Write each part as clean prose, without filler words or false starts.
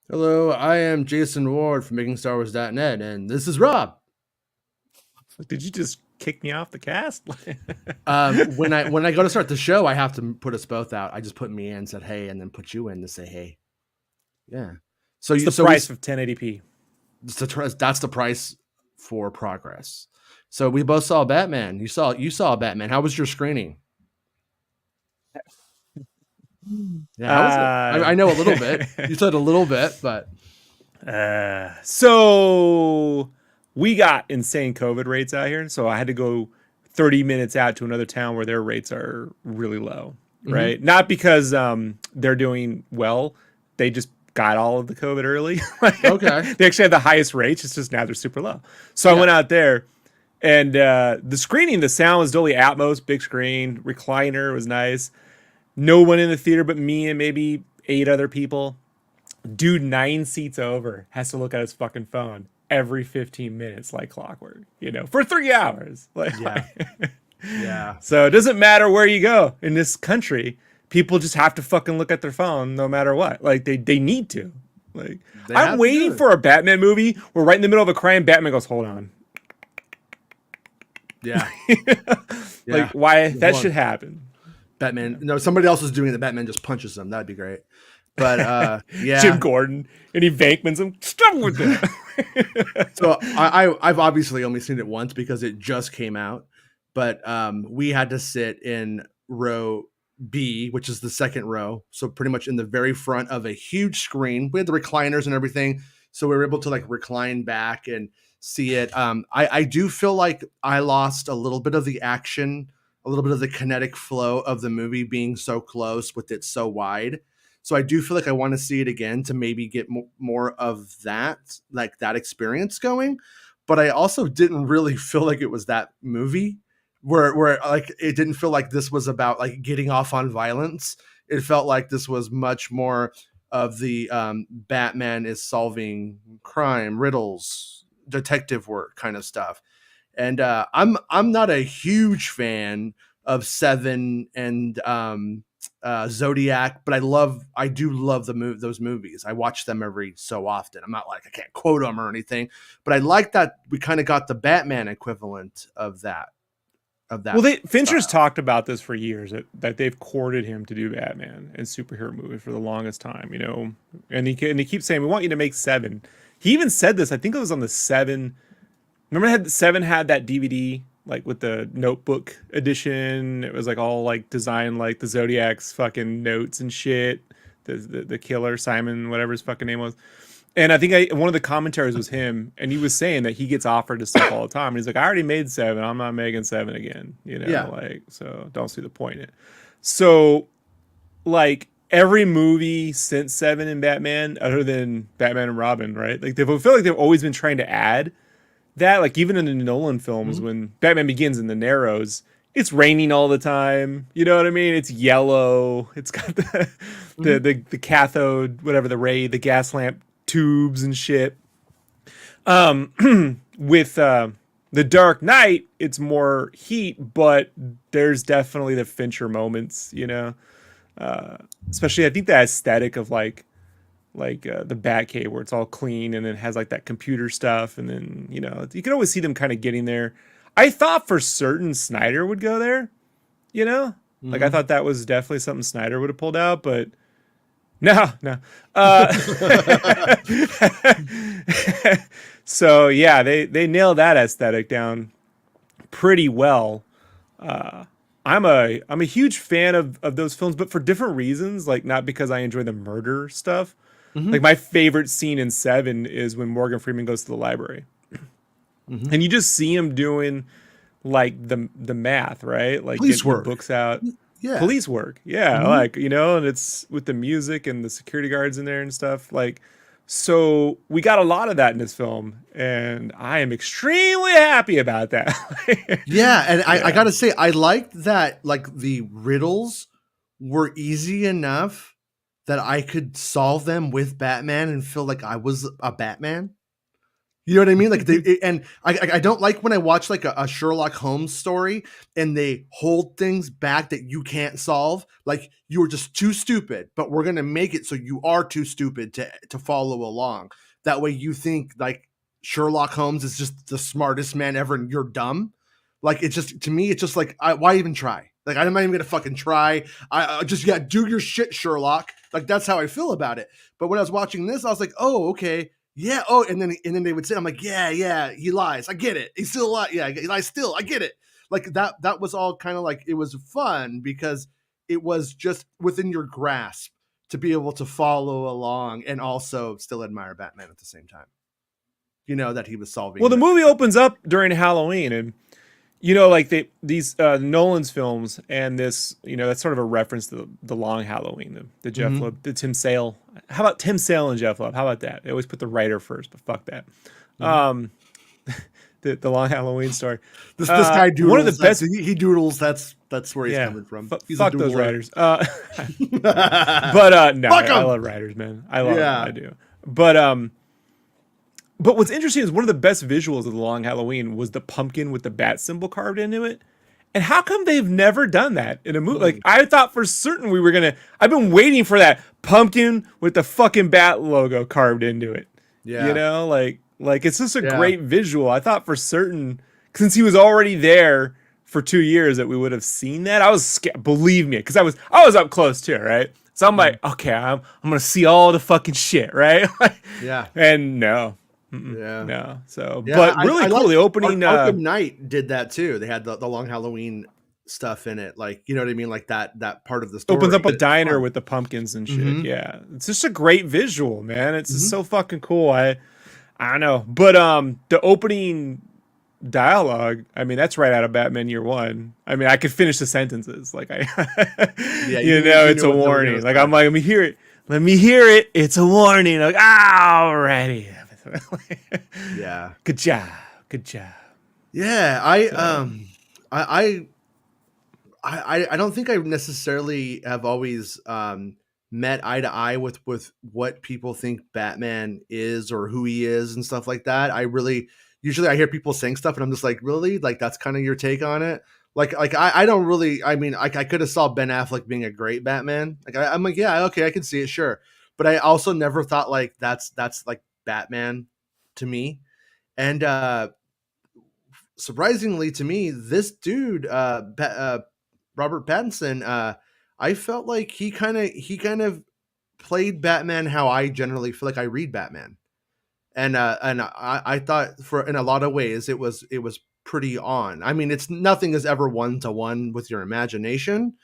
Hello, I am Jason Ward from MakingStarWars.net, and this is Rob. Did you just kick me off the cast? When I go to start the show, I have to put us both out. I just put me in, said hey, and then put you in to say hey. Yeah. So it's the price of 1080p. That's the price for progress. So we both saw Batman. You saw Batman. How was your screening? Yeah, how was it? I know a little bit. You said a little bit, but so we got insane COVID rates out here, so I had to go 30 minutes out to another town where their rates are really low, right? Mm-hmm. Not because they're doing well, they just got all of the COVID early. Okay. They actually had the highest rates, it's just now they're super low. So I went out there, and the screening, the sound was Dolby Atmos, big screen, recliner was nice. No one in the theater but me and maybe 8 other people. Dude 9 seats over has to look at his fucking phone every 15 minutes like clockwork, for 3 hours. Yeah. So it doesn't matter where you go in this country. People just have to fucking look at their phone no matter what. They need to. I'm waiting for a Batman movie where right in the middle of a crime, Batman goes, hold on. Yeah. Why that should happen. Batman, no, somebody else is doing it. The Batman just punches them. That'd be great. But yeah, Jim Gordon, and he Venkmans him. Stop with that. So I've obviously only seen it once because it just came out. But we had to sit in row B, which is the second row. So pretty much in the very front of a huge screen. We had the recliners and everything, so we were able to recline back and see it. I do feel like I lost a little bit of the action, a little bit of the kinetic flow of the movie being so close with it so wide. So I do feel like I want to see it again to maybe get more of that, that experience going. But I also didn't really feel like it was that movie where it didn't feel like this was about getting off on violence. It felt like this was much more of the Batman is solving crime, riddles, detective work kind of stuff. And I'm not a huge fan of Seven and Zodiac, but I do love those movies. I watch them every so often. I'm not I can't quote them or anything, but I like that we kind of got the Batman equivalent of that. Well, Fincher's talked about this for years that they've courted him to do Batman and superhero movies for the longest time, and he keeps saying we want you to make Seven. He even said this. I think it was on the Seven. Remember, Seven had that DVD with the notebook edition. It was all designed like the Zodiac's fucking notes and shit. The killer, Simon, whatever his fucking name was. And I think one of the commentaries was him, and he was saying that he gets offered to stuff all the time. And he's like, I already made Seven. I'm not making Seven again. So don't see the point in it. So every movie since Seven and Batman, other than Batman and Robin, right? They feel like they've always been trying to add that, even in the Nolan films, when Batman Begins in the Narrows, it's raining all the time. You know what I mean? It's yellow. It's got the cathode, whatever, the ray, the gas lamp tubes and shit. With The Dark Knight, it's more heat, but there's definitely the Fincher moments, especially I think the aesthetic of the Batcave where it's all clean and then has that computer stuff, and then you can always see them kind of getting there. I thought for certain Snyder would go there, I thought that was definitely something Snyder would have pulled out, but no. So yeah, they nailed that aesthetic down pretty well. I'm a huge fan of those films, but for different reasons, not because I enjoy the murder stuff. My favorite scene in Seven is when Morgan Freeman goes to the library, and you just see him doing the math, right? Police work, books out, police work, and it's with the music and the security guards in there and stuff. So we got a lot of that in this film, and I am extremely happy about that. I gotta say, I liked that the riddles were easy enough that I could solve them with Batman and feel like I was a Batman. You know what I mean? Like and I don't like when I watch like a Sherlock Holmes story and they hold things back that you can't solve. Like you were just too stupid, but we're gonna make it so you are too stupid to follow along. That way you think like Sherlock Holmes is just the smartest man ever and you're dumb. Like it's just to me, it's just like why even try? Like I'm not even gonna fucking try. I just do your shit, Sherlock. Like that's how I feel about it. But when I was watching this, I was like, oh okay, yeah. Oh, and then they would say, I'm like, yeah, he lies. I get it. He's still alive. Yeah, he lies still. I get it. Like that was all kind of like it was fun because it was just within your grasp to be able to follow along and also still admire Batman at the same time. You know that he was solving. Well, the movie opens up during Halloween, and you know, like these Nolan's films, and this, you know, that's sort of a reference to the Long Halloween, the Jeff Loeb, the Tim Sale. How about Tim Sale and Jeff Loeb? How about that? They always put the writer first, but fuck that. The Long Halloween story. This guy doodles. One of the best. He doodles. That's where he's coming from. Fuck those writers. But no, I love writers, man. I love them. I do. But what's interesting is one of the best visuals of the Long Halloween was the pumpkin with the bat symbol carved into it. And how come they've never done that in a movie? Like, I thought for certain we were going to... I've been waiting for that pumpkin with the fucking bat logo carved into it. Yeah. You know? Like it's just a great visual. I thought for certain, since he was already there for 2 years, that we would have seen that. I was scared. Believe me, because I was up close too, right? So I'm like, okay, I'm going to see all the fucking shit, right? Yeah. And no. Yeah. No. So, but really cool. The opening. Arkham Knight did that too. They had the Long Halloween stuff in it. Like, you know what I mean? Like that part of the story. Opens up a diner with the pumpkins and shit. Yeah. It's just a great visual, man. It's just so fucking cool. I don't know. But the opening dialogue, I mean, that's right out of Batman Year One. I mean, I could finish the sentences. Like it's a warning. Like I'm like, let me hear it. Let me hear it. It's a warning. Like, alrighty. Yeah. Good job. Yeah, I don't think I necessarily have always met eye to eye with what people think Batman is or who he is and stuff like that. Usually I hear people saying stuff and I'm just like, really? Like that's kind of your take on it? Like I don't really. I mean, I could have saw Ben Affleck being a great Batman. Like I'm like, yeah, okay, I can see it, sure. But I also never thought like that's like Batman to me. And surprisingly to me, this dude, Robert Pattinson, I felt like he kind of played Batman how I generally feel like I read Batman. And I thought in a lot of ways it was pretty on. I mean, nothing is ever 1-to-1 with your imagination.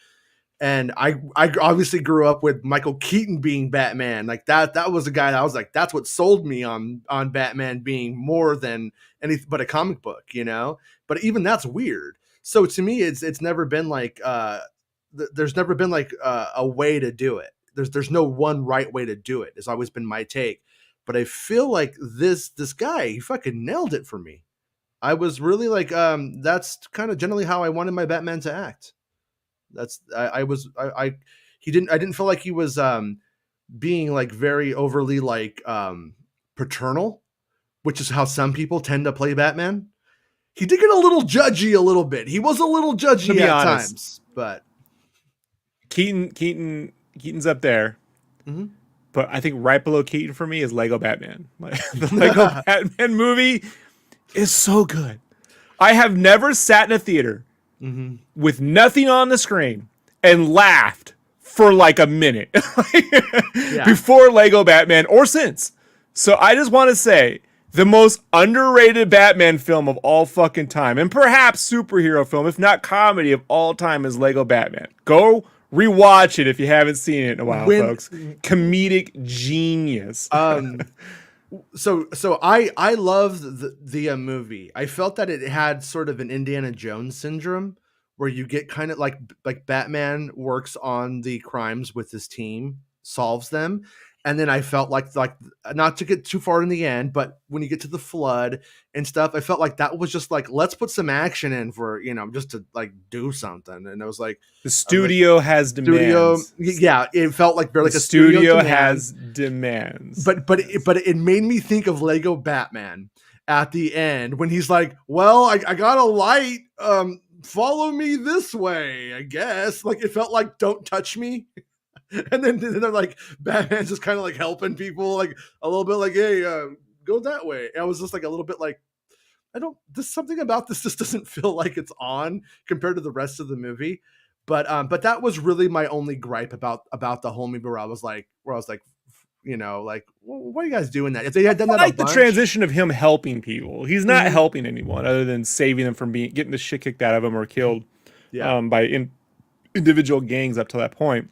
And I obviously grew up with Michael Keaton being Batman. Like that was a guy that I was like, that's what sold me on Batman being more than anything but a comic book, you know? But even that's weird. So to me, it's never been like, there's never been like a way to do it. There's no one right way to do it. It's always been my take. But I feel like this guy, he fucking nailed it for me. I was really like, that's kind of generally how I wanted my Batman to act. I didn't feel like he was being like very overly like paternal, which is how some people tend to play Batman. He did get a little judgy a little bit. He was a little judgy at times, but Keaton's up there. But I think right below Keaton for me is Lego Batman. Like the Lego Batman movie is so good. I have never sat in a theater with nothing on the screen and laughed for like a minute before Lego Batman or since. So I just want to say the most underrated Batman film of all fucking time, and perhaps superhero film, if not comedy of all time, is Lego Batman. Go rewatch it if you haven't seen it in a while, folks. Comedic genius. So I loved the movie. I felt that it had sort of an Indiana Jones syndrome where you get kind of like Batman works on the crimes with his team, solves them. And then I felt like not to get too far in the end, but when you get to the flood and stuff, I felt like that was just like, let's put some action in for, just to like do something. And it was like the studio has demands. Yeah, it felt like very like a studio has demands. But it made me think of Lego Batman. at the end when he's like, well, I got a light. Follow me this way, I guess. Like, it felt like don't touch me. And then they're like, Batman's just kind of like helping people, like a little bit like, hey, go that way. And I was just like a little bit like, there's something about this just doesn't feel like it's on compared to the rest of the movie. But that was really my only gripe about the whole movie, where I was like, like, what are you guys doing that? If they had done I that like a the bunch, transition of him helping people. He's not helping anyone other than saving them from getting the shit kicked out of him or killed by individual gangs up to that point.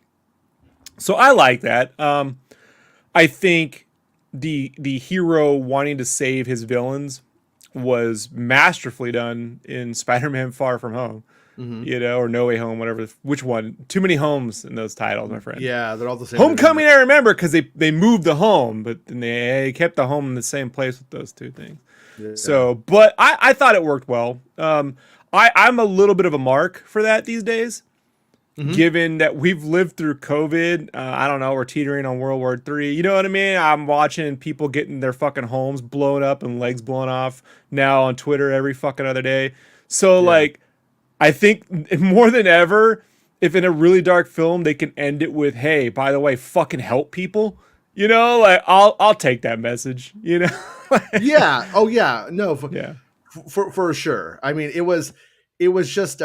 So I like that. I think the hero wanting to save his villains was masterfully done in Spider-Man Far From Home, or No Way Home, whatever. Which one? Too many homes in those titles, my friend. Yeah, they're all the same. Homecoming, I remember, because they moved the home, but then they kept the home in the same place with those two things. Yeah. So, but I thought it worked well. I'm a little bit of a mark for that these days. Given that we've lived through COVID, I don't know, we're teetering on World War III. You know what I mean? I'm watching people getting their fucking homes blown up and legs blown off now on Twitter every fucking other day. So, like, I think more than ever, if in a really dark film they can end it with, hey, by the way, fucking help people, like, I'll take that message, Yeah. Oh, yeah. No. Yeah. For sure. I mean, it was just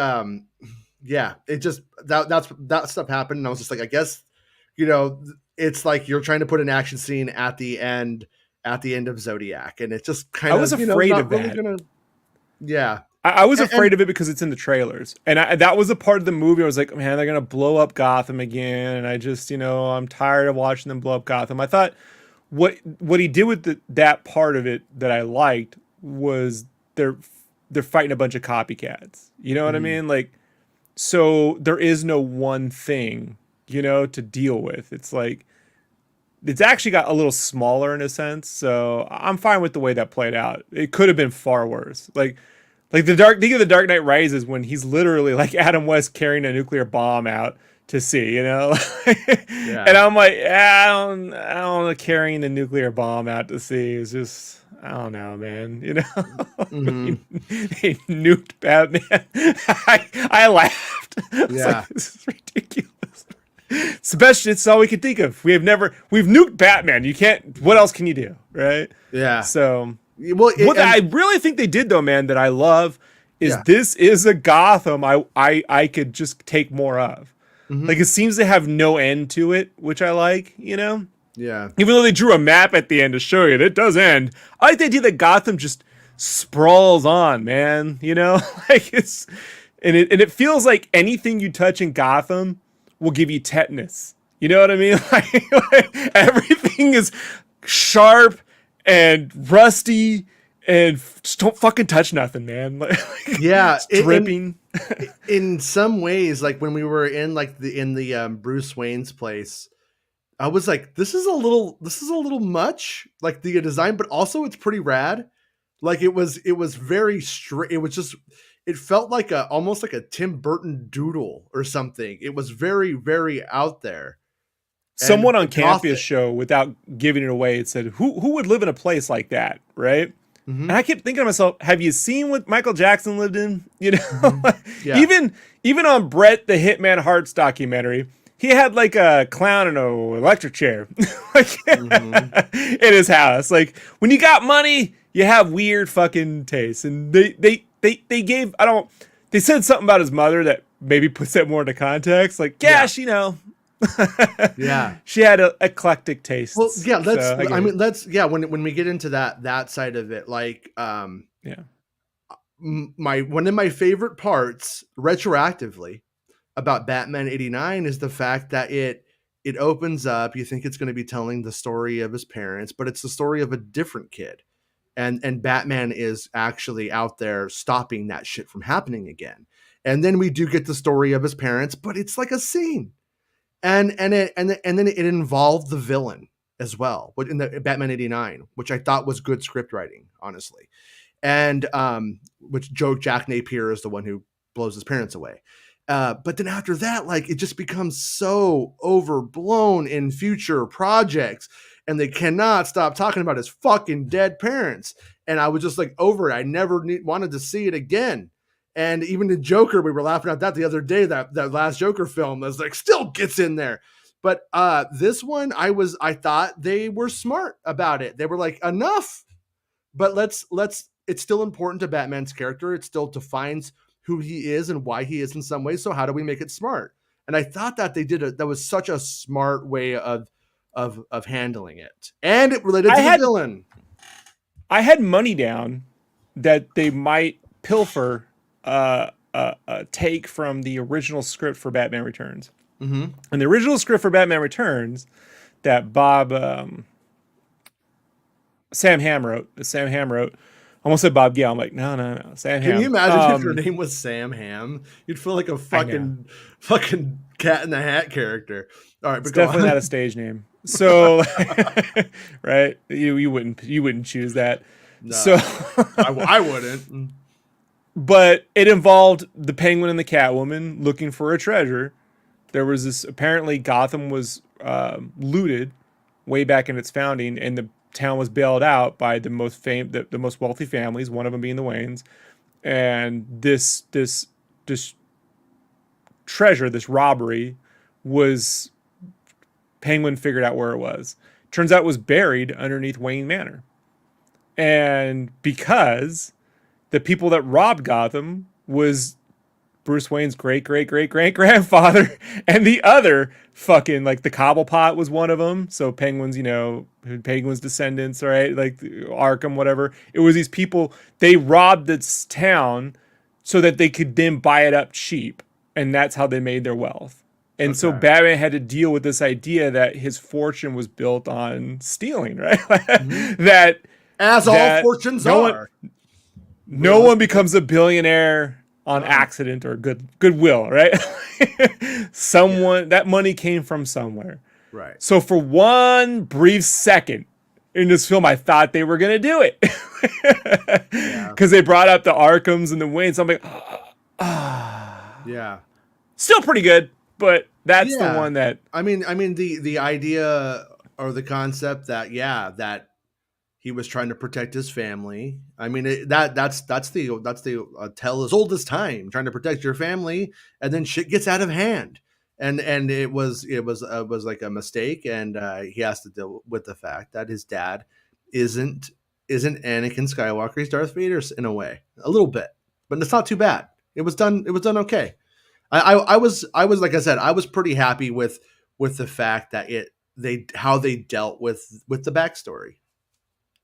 yeah, it just that stuff happened, and I was just like, I guess, it's like you're trying to put an action scene at the end of Zodiac, and it's just kind of, I was afraid of really that. Yeah, I was afraid of it because it's in the trailers, and that was a part of the movie. I was like, man, they're gonna blow up Gotham again, and I just, I'm tired of watching them blow up Gotham. I thought what he did with that part of it that I liked was they're fighting a bunch of copycats. You know what I mean? Like. So there is no one thing, to deal with. It's like, it's actually got a little smaller in a sense. So I'm fine with the way that played out. It could have been far worse. Like think of the Dark Knight Rises when he's literally like Adam West carrying a nuclear bomb out to sea, And I'm like, I don't know, carrying a nuclear bomb out to sea is just, I don't know, man. They nuked Batman. I laughed. I was like, this is ridiculous. Especially, it's all we could think of. We've nuked Batman. You can't. What else can you do, right? Yeah. So, what I really think they did, though, man, that I love is this is a Gotham I could just take more of. Like, it seems to have no end to it, which I like. Yeah. Even though they drew a map at the end to show you that it does end, I like the idea that Gotham just sprawls on, man. Like it feels like anything you touch in Gotham will give you tetanus. You know what I mean? Like everything is sharp and rusty, and just don't fucking touch nothing, man. Like, it's dripping. In some ways, like when we were in the Bruce Wayne's place, I was like, this is a little much, like the design, but also it's pretty rad. Like it was very straight. It felt like almost like a Tim Burton doodle or something. It was very, very out there. Someone on Campus Show, without giving it away, it said, who would live in a place like that, right? And I kept thinking to myself, have you seen what Michael Jackson lived in? Yeah. Even on Brett the Hitman Hart's documentary, he had like a clown in an electric chair in his house. Like, when you got money, you have weird fucking tastes. And they said something about his mother that maybe puts that more into context. Like, yeah, she had eclectic tastes. Well, yeah, when we get into that side of it, like, one of my favorite parts retroactively about Batman 89 is the fact that it opens up, you think it's going to be telling the story of his parents, but it's the story of a different kid. And Batman is actually out there stopping that shit from happening again. And then we do get the story of his parents, but it's like a scene. And then it involved the villain as well, in the Batman 89, which I thought was good script writing, honestly. And which Jack Napier is the one who blows his parents away. But then after that, like, it just becomes so overblown in future projects. and they cannot stop talking about his fucking dead parents. And I was just like over it. I never wanted to see it again. And even the Joker, we were laughing at that the other day. That last Joker film was like still gets in there. But this one, I thought they were smart about it. They were like, enough. But let's. It's still important to Batman's character. It still defines who he is and why he is in some ways. So how do we make it smart? And I thought that they did that was such a smart way of handling it, and it related to the villain. I had money down that they might pilfer a take from the original script for Batman Returns. Mm-hmm. And the original script for Batman Returns that Sam Hamm wrote. I almost said Bob Gale. I'm like, no. Sam Hamm. Can you imagine if your name was Sam Hamm? You'd feel like a fucking Cat in the Hat character. All right, but it's definitely not a stage name. So, right? You wouldn't choose that. No, so I wouldn't. But it involved the Penguin and the Catwoman looking for a treasure. There was this, apparently Gotham was looted way back in its founding, and the town was bailed out by the most wealthy families, one of them being the Waynes. And this treasure, this robbery, was Penguin figured out where it was. Turns out it was buried underneath Wayne Manor. And because the people that robbed Gotham was Bruce Wayne's great-great-great-great-grandfather, and the other fucking, like, the Cobblepot was one of them. So Penguin's, Penguin's descendants, right? Like Arkham, whatever. It was these people, they robbed this town so that they could then buy it up cheap. And that's how they made their wealth. And so Batman had to deal with this idea that his fortune was built on stealing, right? that all fortunes are. No one becomes a billionaire on accident or goodwill, right? That money came from somewhere. Right. So for one brief second in this film, I thought they were going to do it. Because they brought up the Arkhams and the Waynes. I'm like, yeah. Still pretty good, but that's the one that... I mean, the idea or the concept that he was trying to protect his family. I mean, that's the tale as old as time, trying to protect your family, and then shit gets out of hand. And it was like a mistake, and he has to deal with the fact that his dad isn't Anakin Skywalker. He's Darth Vader in a way, a little bit, but it's not too bad. It was done okay. I was like I said, I was pretty happy with the fact that how they dealt with the backstory.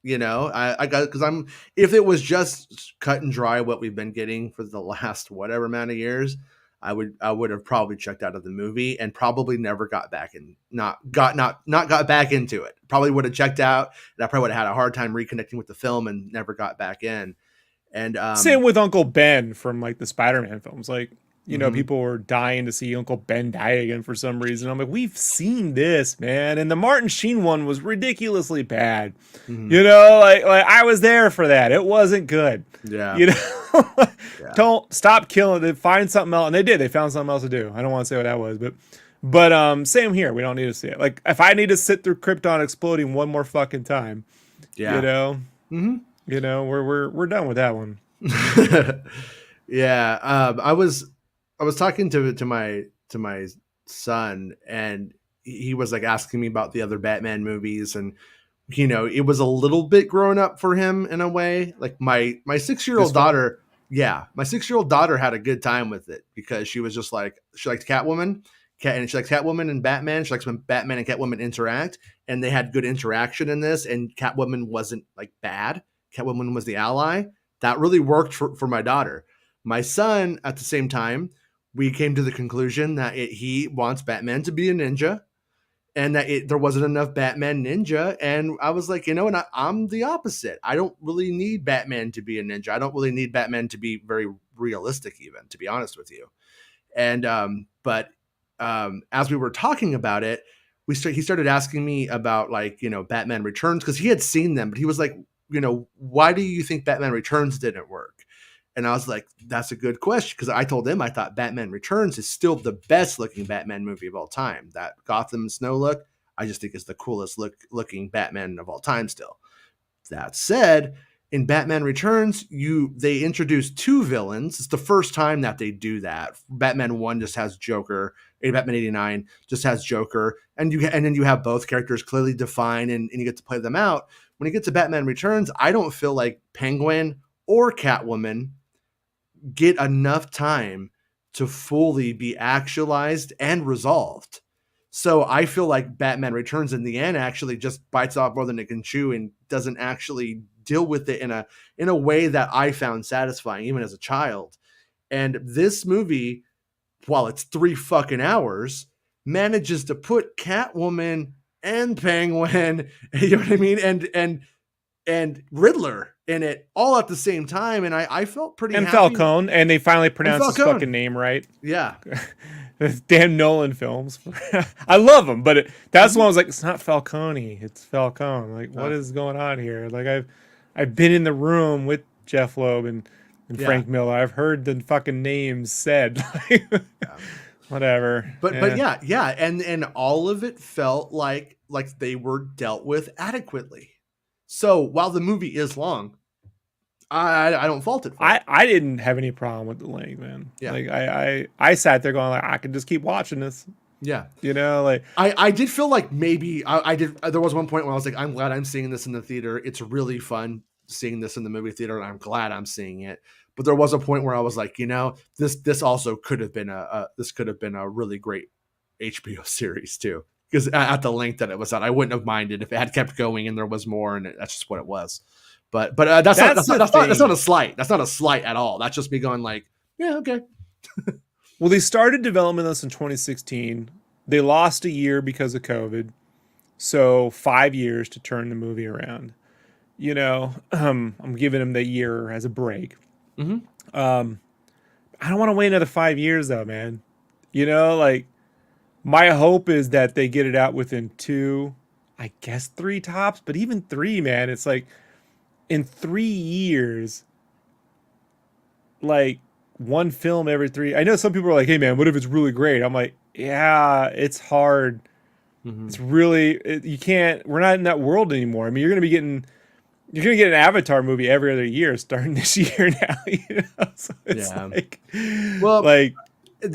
I got, because if it was just cut and dry what we've been getting for the last whatever amount of years, I would have probably checked out of the movie and probably never got back not got back into it. Probably would have checked out, and I probably would have had a hard time reconnecting with the film and never got back in. And same with Uncle Ben from like the Spider-Man films. Like, people were dying to see Uncle Ben die again for some reason. I'm like, we've seen this, man. And the Martin Sheen one was ridiculously bad. Like I was there for that. It wasn't good. Yeah. Don't stop killing it. Find something else. And they did. They found something else to do. I don't want to say what that was, but same here. We don't need to see it. Like, if I need to sit through Krypton exploding one more fucking time, we're done with that one. Yeah. I was talking to my son, and he was like asking me about the other Batman movies, and it was a little bit grown up for him in a way. Like my 6-year-old daughter, my 6-year-old daughter had a good time with it because she was just like, she liked Catwoman, and she likes Catwoman and Batman. She likes when Batman and Catwoman interact, and they had good interaction in this. And Catwoman wasn't like bad. Catwoman was the ally. That really worked for my daughter. My son, at the same time, we came to the conclusion that he wants Batman to be a ninja, and that there wasn't enough Batman ninja. And I was like, and I'm the opposite. I don't really need Batman to be a ninja. I don't really need Batman to be very realistic, even, to be honest with you. And but as we were talking about it, he started asking me about, like, Batman Returns, because he had seen them, but he was like, why do you think Batman Returns didn't work? And I was like, that's a good question, because I told him I thought Batman Returns is still the best looking Batman movie of all time. That Gotham Snow look, I just think is the coolest looking Batman of all time still. That said, in Batman Returns, they introduce two villains. It's the first time that they do that. Batman 1 just has Joker. Batman 89 just has Joker. And then you have both characters clearly defined and you get to play them out. When you get to Batman Returns, I don't feel like Penguin or Catwoman get enough time to fully be actualized and resolved. So I feel like Batman Returns in the end actually just bites off more than it can chew and doesn't actually deal with it in a way that I found satisfying even as a child. And this movie, while it's 3 fucking hours, manages to put Catwoman and Penguin, you know what I mean, and Riddler in it all at the same time, and I felt pretty and happy. Falcone, and they finally pronounced his fucking name right. Yeah. Damn Nolan films. I love them, but that's the one I was like, it's not Falcone, it's Falcone. Like, what is going on here? Like, I've been in the room with Jeff Loeb and Frank Miller. I've heard the fucking names said. Whatever. But yeah, and all of it felt like they were dealt with adequately. So while the movie is long, I don't fault it. I didn't have any problem with the length, man. Yeah. Like I sat there going like, I could just keep watching this. Yeah. You know, like I did feel like maybe I did. There was one point where I was like, I'm glad I'm seeing this in the theater. It's really fun seeing this in the movie theater, and I'm glad I'm seeing it. But there was a point where I was like, this also could have been a really great HBO series too. Because at the length that it was at, I wouldn't have minded if it had kept going and there was more, and that's just what it was. But that's not a slight. That's not a slight at all. That's just me going like, yeah, okay. Well, they started development of this in 2016. They lost a year because of COVID, so 5 years to turn the movie around. You know, I'm giving them the year as a break. Mm-hmm. I don't want to wait another 5 years though, man. You know, like my hope is that they get it out within 2, I guess 3 tops, but even 3, man, it's like in 3 years, like one film every 3. I know some people are like, hey man, what if it's really great? I'm like, yeah, it's hard. Mm-hmm. It's really, you can't, we're not in that world anymore. I mean, you're going to get an Avatar movie every other year starting this year now. You know? So it's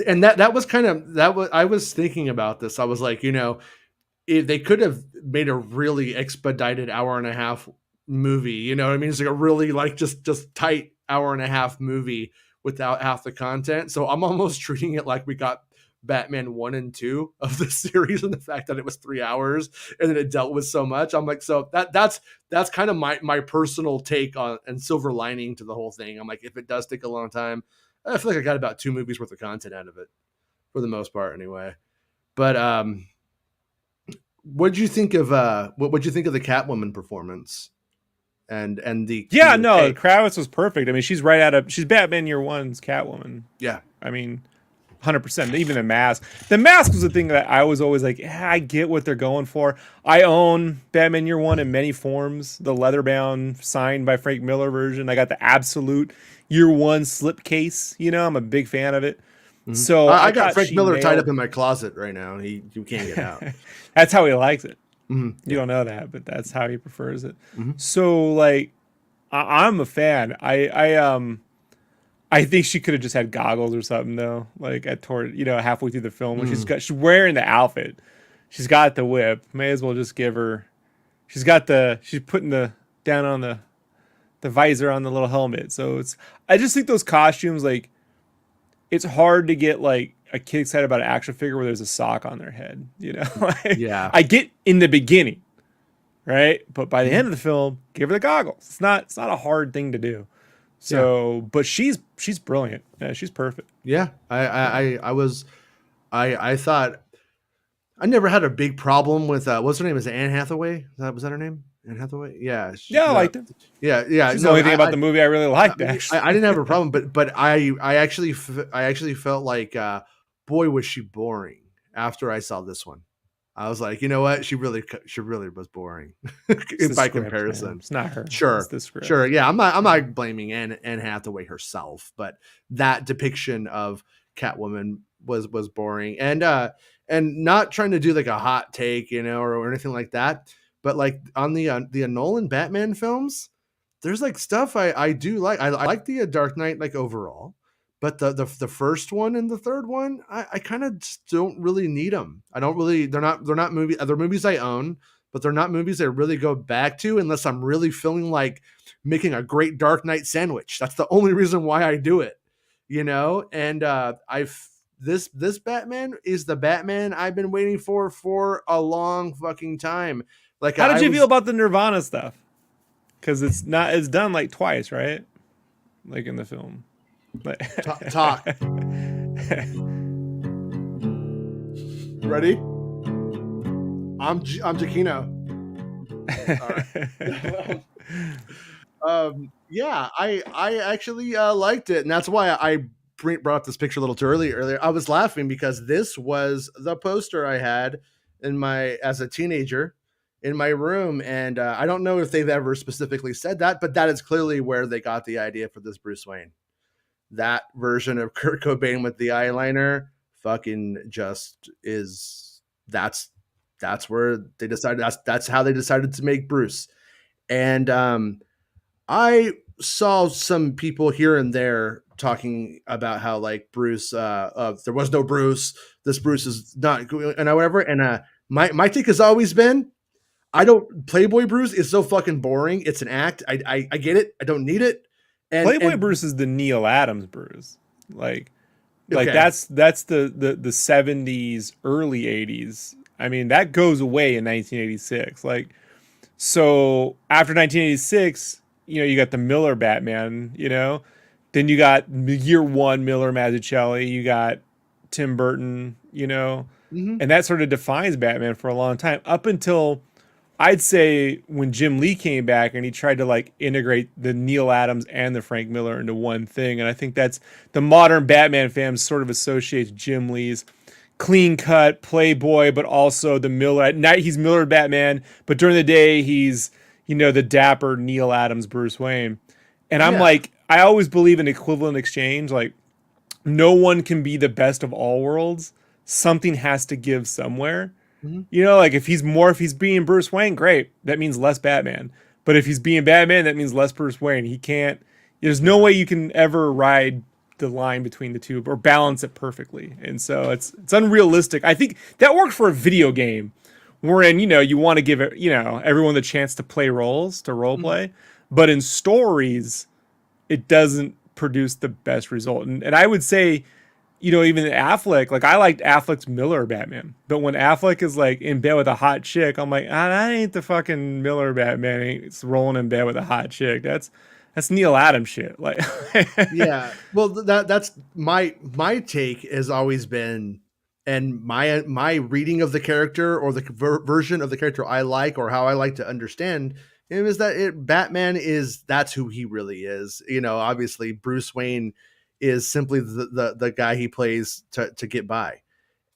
and that was kind of, I was thinking about this. I was like, if they could have made a really expedited hour and a half movie, you know what I mean? It's like a really like just tight hour and a half movie without half the content. So I'm almost treating it like we got Batman 1 and 2 of the series, and the fact that it was 3 hours and then it dealt with so much. I'm like, so that's kind of my personal take on and silver lining to the whole thing. I'm like, if it does take a long time, I feel like I got about 2 movies worth of content out of it for the most part anyway. But what'd you think of the Catwoman performance? And the Kravitz was perfect. I mean, she's Batman Year One's Catwoman. Yeah, I mean, 100%. Even the mask. The mask was the thing that I was always like, I get what they're going for. I own Batman Year One in many forms. The leather-bound, signed by Frank Miller version. I got the absolute Year One slipcase. You know, I'm a big fan of it. Mm-hmm. So I got Frank Miller tied up in my closet right now. You can't get out. That's how he likes it. Mm-hmm. You don't know that, but that's how he prefers it. Mm-hmm. So I'm a fan. I think she could have just had goggles or something though. Like halfway through the film when she's wearing the outfit, she's got the whip. May as well just give her. She's putting down on the visor on the little helmet. So I just think those costumes, like, it's hard to get like a kid excited about an action figure where there's a sock on their head, you know? Yeah. I get in the beginning, right? But by the end of the film, give her the goggles. It's not a hard thing to do. So, but she's brilliant. Yeah, she's perfect. Yeah. I thought I never had a big problem with what's her name? Is it Anne Hathaway? Was that her name? Anne Hathaway? Yeah. I liked it. Yeah. She's the only thing about the movie I really liked. Actually, I didn't have a problem, but I actually felt like boy was she boring after I saw this one. I was like, you know what? She really was boring by comparison. Man. It's not her. Sure, it's the script. Sure. Yeah, I'm not blaming Anne Hathaway herself, but that depiction of Catwoman was boring. And and not trying to do like a hot take, or anything like that. But like on the Nolan Batman films, there's like stuff I do like. I like the Dark Knight like overall, but the first one and the third one, I kind of just don't really need them. I don't really. They're not movie. They're movies I own, but they're not movies I really go back to unless I'm really feeling like making a great Dark Knight sandwich. That's the only reason why I do it, And I've this Batman is the Batman I've been waiting for a long fucking time. Like How did you feel about the Nirvana stuff? Because it's done like twice, right? Like in the film. Like talk. Ready? I'm Jaquino. All right. Yeah, I actually liked it, and that's why I brought up this picture a little too earlier. I was laughing because this was the poster I had as a teenager in my room, and I don't know if they've ever specifically said that, but that is clearly where they got the idea for this Bruce Wayne. That version of Kurt Cobain with the eyeliner fucking just is that's where they decided that's how they decided to make Bruce. And I saw some people here and there talking about how like Bruce there was no Bruce, this Bruce is not, and whatever. And my take has always been, I don't, Playboy Bruce is so fucking boring. It's an act. I get it. I don't need it. Playboy Bruce is the Neil Adams Bruce. Like Okay. that's the 70s, early 80s. I mean, that goes away in 1986. Like, so after 1986, you got the Miller Batman, then you got year one Miller Mazzucchelli, you got Tim Burton, Mm-hmm. and that sort of defines Batman for a long time up until I'd say when Jim Lee came back and he tried to like integrate the Neil Adams and the Frank Miller into one thing. And I think that's the modern Batman fans sort of associates Jim Lee's clean cut Playboy, but also the Miller. At night he's Miller Batman, but during the day he's, the dapper Neil Adams Bruce Wayne. And I'm like, I always believe in equivalent exchange. Like, no one can be the best of all worlds. Something has to give somewhere. Mm-hmm. Like if he's being Bruce Wayne, great. That means less Batman. But if he's being Batman, that means less Bruce Wayne. He can't. There's no way you can ever ride the line between the two or balance it perfectly. And so it's unrealistic. I think that worked for a video game, wherein you want to give it everyone the chance to play roles, to role play. But in stories, it doesn't produce the best result. And I would say, even Affleck, like I liked Affleck's Miller Batman, but when Affleck is like in bed with a hot chick, I'm like, that ain't the fucking Miller Batman. It's rolling in bed with a hot chick. That's Neil Adams shit. Like, yeah. Well, that's my take has always been, and my reading of the character or the version of the character I like or how I like to understand him is that Batman that's who he really is. Obviously Bruce Wayne is simply the guy he plays to get by.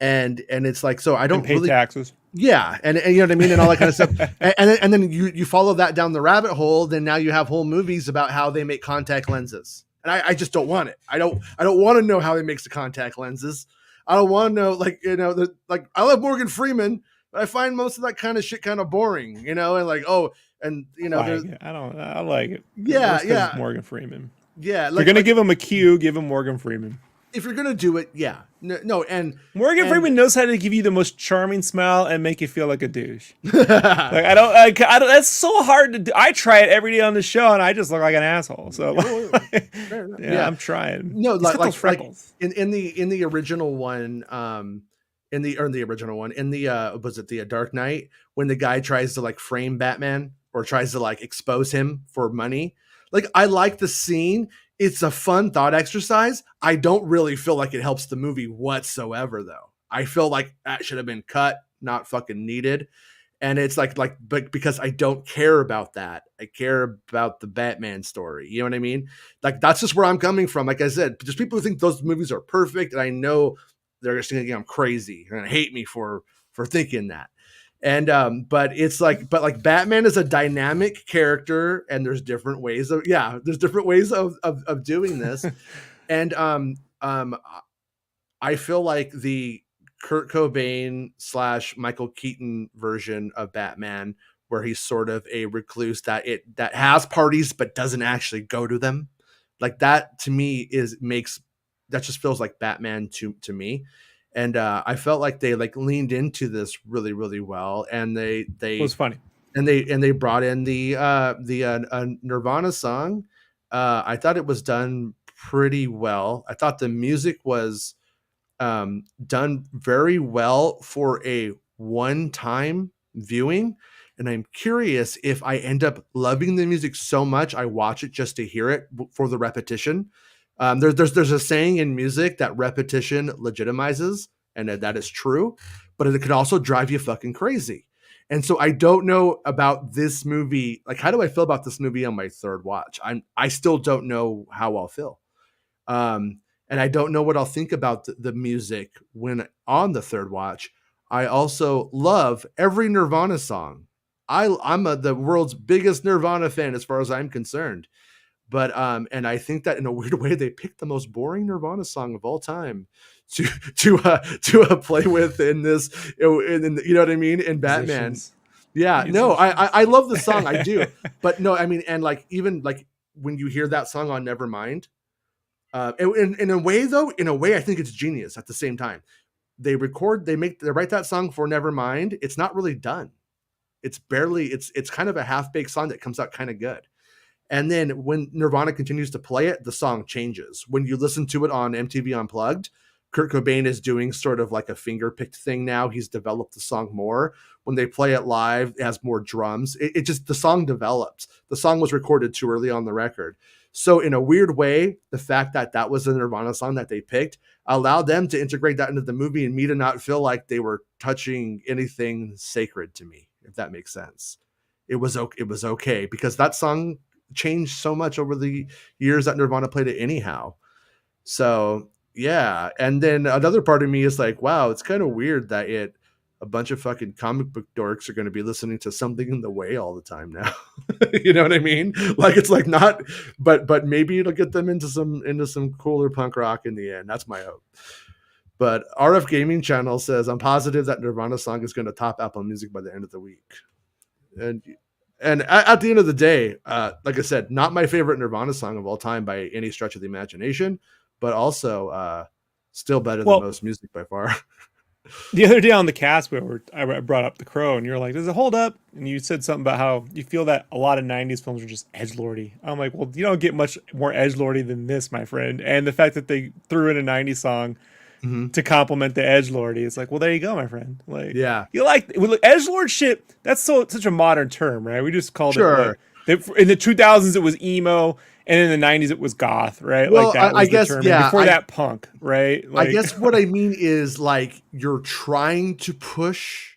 And it's like, so I don't pay really taxes. Yeah. And you know what I mean? And all that kind of stuff. And then you follow that down the rabbit hole. Then now you have whole movies about how they make contact lenses. And I just don't want it. I don't want to know how he makes the contact lenses. I don't want to know, like I love Morgan Freeman, but I find most of that kind of shit kind of boring, and like, I like it. Yeah. It's Morgan Freeman. Yeah, if you're gonna give him a cue, give him Morgan Freeman. If you're gonna do it, yeah, no, and Morgan Freeman knows how to give you the most charming smile and make you feel like a douche. I don't. That's so hard to do. I try it every day on the show, and I just look like an asshole. So, I'm trying. No, like freckles. In the original one, in the original one, was it the Dark Knight, when the guy tries to like frame Batman or tries to like expose him for money. Like, I like the scene. It's a fun thought exercise. I don't really feel like it helps the movie whatsoever, though. I feel like that should have been cut, not fucking needed. And it's but because I don't care about that. I care about the Batman story. You know what I mean? Like, that's just where I'm coming from. Like I said, just people who think those movies are perfect, and I know they're just thinking I'm crazy. They're gonna hate me for thinking that. And but Batman is a dynamic character, and there's different ways of doing this. And I feel like the Kurt Cobain / Michael Keaton version of Batman, where he's sort of a recluse that has parties but doesn't actually go to them. Like that to me that just feels like Batman to me. And I felt like they like leaned into this really, really well, and It was funny. they brought in the Nirvana song. I thought it was done pretty well. I thought the music was done very well for a one-time viewing. And I'm curious if I end up loving the music so much I watch it just to hear it for the repetition. There's a saying in music that repetition legitimizes, and that is true, but it could also drive you fucking crazy. And so I don't know about this movie. Like, how do I feel about this movie on my third watch? I still don't know how I'll feel. And I don't know what I'll think about the music when on the third watch. I also love every Nirvana song. I'm the world's biggest Nirvana fan as far as I'm concerned. But and I think that in a weird way they picked the most boring Nirvana song of all time to play with in this, you know what I mean, in Batman. Musicians. Yeah, no, I love the song, I do, but no, I mean, and like even like when you hear that song on Nevermind, in a way, I think it's genius. At the same time, they write that song for Nevermind. It's not really done. It's kind of a half-baked song that comes out kind of good. And then when Nirvana continues to play it, the song changes. When you listen to it on MTV Unplugged, Kurt Cobain is doing sort of like a finger-picked thing now. He's developed the song more. When they play it live, it has more drums. It just, the song develops. The song was recorded too early on the record. So in a weird way, the fact that that was a Nirvana song that they picked allowed them to integrate that into the movie and me to not feel like they were touching anything sacred to me, if that makes sense. It was okay because that song changed so much over the years that Nirvana played it anyhow. So yeah. And then another part of me is like, wow, it's kind of weird that a bunch of fucking comic book dorks are going to be listening to Something in the Way all the time now. You know what I mean? Like, it's like not, but maybe it'll get them into some cooler punk rock in the end. That's my hope. But RF Gaming Channel says, I'm positive that Nirvana song is going to top Apple Music by the end of the week. And at the end of the day, like I said, not my favorite Nirvana song of all time by any stretch of the imagination, but also still better than most music by far. The other day on the cast, I brought up The Crow, and you're like, does it hold up? And you said something about how you feel that a lot of 90s films are just edgelordy. I'm like, well, you don't get much more edgelordy than this, my friend. And the fact that they threw in a 90s song to complement the edgelordy, it's like, well, there you go, my friend. Like, yeah. You like edgelord shit, that's such a modern term, right? We just called it. In the 2000s, it was emo. And in the 90s, it was goth, right? Well, like that was I guess, term. yeah. Before that, punk, right? Like, I guess what I mean is like you're trying to push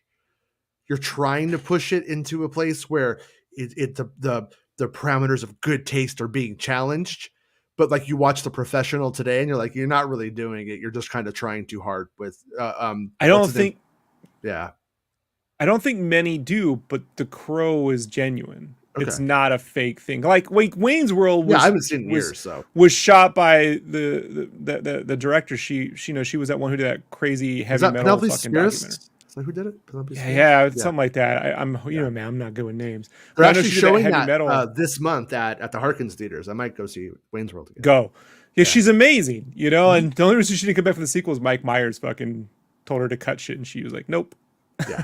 it into a place where the parameters of good taste are being challenged. But like you watch The Professional today, and you're like, you're not really doing it. You're just kind of trying too hard with. I don't think. Yeah. I don't think many do, but The Crow is genuine. Okay. It's not a fake thing. Like Wayne's World was, I haven't seen it in years, so was shot by the director. She was that one who did that crazy heavy metal fucking documentary. Is that who did it? Yeah, something like that. I'm man, I'm not good with names. They're actually showing that metal this month at the Harkins theaters. I might go see Wayne's World again. Go. Yeah, she's amazing, and the only reason she didn't come back for the sequel is Mike Myers fucking told her to cut shit, and she was like, nope. Yeah.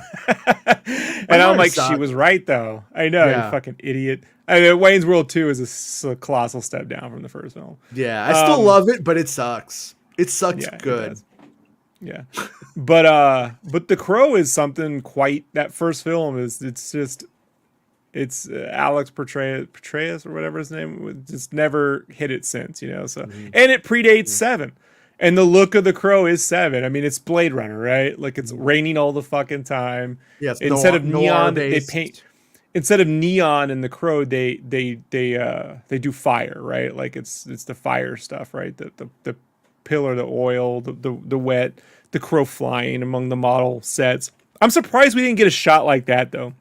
And I'm like, she was right though. I know, you fucking idiot. I mean, Wayne's World 2 is a colossal step down from the first film. Yeah, I still love it, but it sucks. It sucks good. Yeah. But The Crow is something quite, that first film it's Alex Petraeus or whatever his name, just never hit it since, so and it predates 7. And the look of The Crow is 7. I mean, it's Blade Runner, right? Like it's raining all the fucking time. Yeah, instead of neon, they paint. Instead of neon in The Crow, they do fire, right? Like it's the fire stuff, right? The pillar, the oil, the wet, the crow flying among the model sets. I'm surprised we didn't get a shot like that though.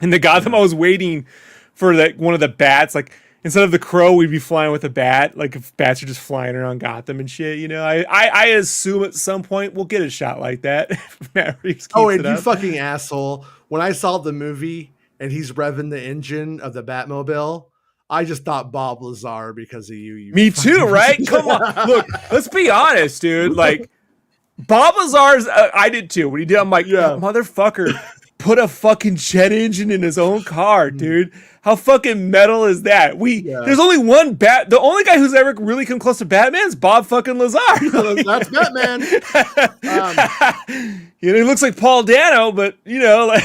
In the Gotham, I was waiting for that one of the bats, like instead of the Crow, we'd be flying with a bat. Like if bats are just flying around Gotham and shit, you know. I assume at some point we'll get a shot like that if Matt Reeves Oh, keeps and it you up. fucking asshole! When I saw the movie and he's revving the engine of the Batmobile, I just thought Bob Lazar because of you. You Me too, fucking piece right? of Come on, look, shit. let's be honest, dude. Like Bob Lazar's, I did too. When he did, I'm like, that Yeah. motherfucker put a fucking jet engine in his own car, dude. How fucking metal is that? Yeah. There's only one the only guy who's ever really come close to Batman is Bob fucking Lazar. That's Batman. You know, he looks like Paul Dano, but you know, like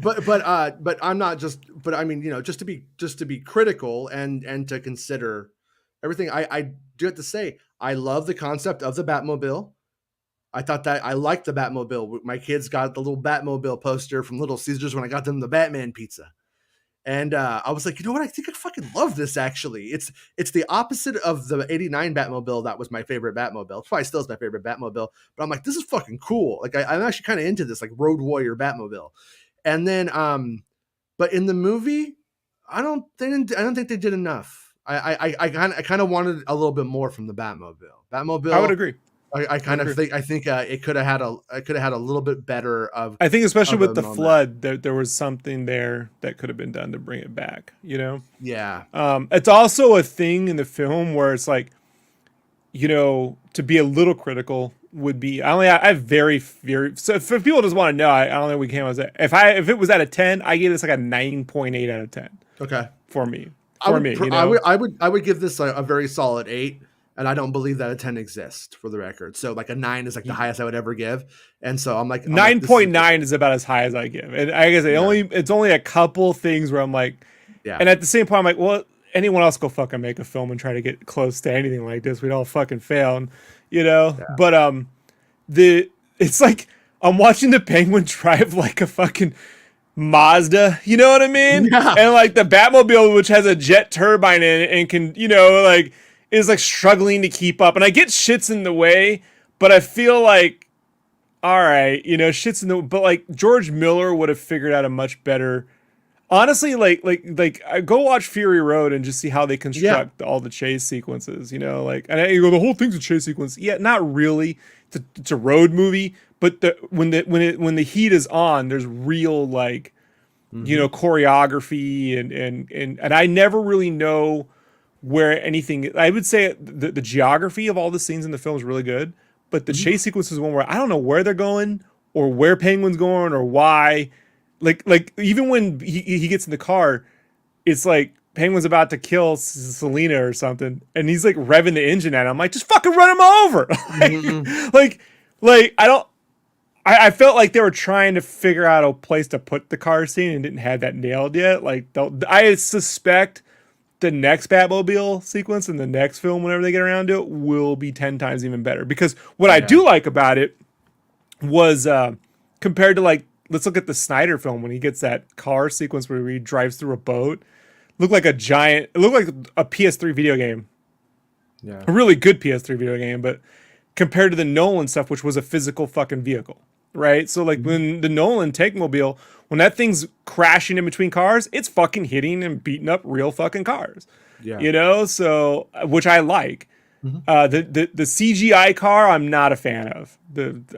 but I'm not just. But I mean, just to be critical and to consider everything. I do have to say I love the concept of the Batmobile. I thought that I liked the Batmobile. My kids got the little Batmobile poster from Little Caesars when I got them the Batman pizza. And I was like, you know what? I think I fucking love this. Actually, it's the opposite of the '89 Batmobile. That was my favorite Batmobile. Probably still is my favorite Batmobile. But I'm like, this is fucking cool. Like I'm actually kind of into this, like Road Warrior Batmobile. And then, but in the movie, I don't think they did enough. I kind of wanted a little bit more from the Batmobile. I would Batmobile. agree. I kind of think it could have had a little bit better of. I think especially Of with a the moment. flood, there was something there that could have been done to bring it back. You know. Yeah. It's also a thing in the film where it's like, you know, to be a little critical would be. I have very so if people just want to know, I don't think we came as if it was out of 10, I gave this like a 9.8 out of 10 Okay. for me. I would, You know, I would give this a very solid 8, and I don't believe that a 10 exists for the record. So like a 9 is like the highest I would ever give, and so I'm like 9.9 is about as high as I give, and I guess it's only a couple things where I'm like, yeah, and at the same point I'm like, well, anyone else go fucking make a film and try to get close to anything like this, we'd all fucking fail, and, you know. Yeah. But it's like I'm watching the Penguin drive like a fucking Mazda, you know what I mean? Yeah. And like the Batmobile, which has a jet turbine in it and can, you know, like is like struggling to keep up. And I get shit's in the way, but I feel like, all right, you know, shit's in the, but like George Miller would have figured out a much better. Honestly, like I go watch Fury Road and just see how they construct all the chase sequences, you know, like, and you go, the whole thing's a chase sequence. Yeah, not really. It's a road movie, but when the heat is on, there's real like, you know, choreography and I never really know where anything. I would say the geography of all the scenes in the film is really good, but the chase sequence is one where I don't know where they're going or where Penguin's going or why. Like even when he gets in the car, it's like Penguin's about to kill Selena or something, and he's like revving the engine at him. I'm like, just fucking run him over. like I don't. I felt like they were trying to figure out a place to put the car scene and didn't have that nailed yet. Like I suspect the next Batmobile sequence in the next film, whenever they get around to it, will be 10 times even better. Because what I do like about it was compared to like, let's look at the Snyder film when he gets that car sequence where he drives through a boat. Looked like a giant. It looked like a PS3 video game. Yeah. A really good PS3 video game, but compared to the Nolan stuff, which was a physical fucking vehicle, right? So like when the Nolan Tankmobile, when that thing's crashing in between cars, it's fucking hitting and beating up real fucking cars. Yeah. You know, so which I like. The CGI car, I'm not a fan of.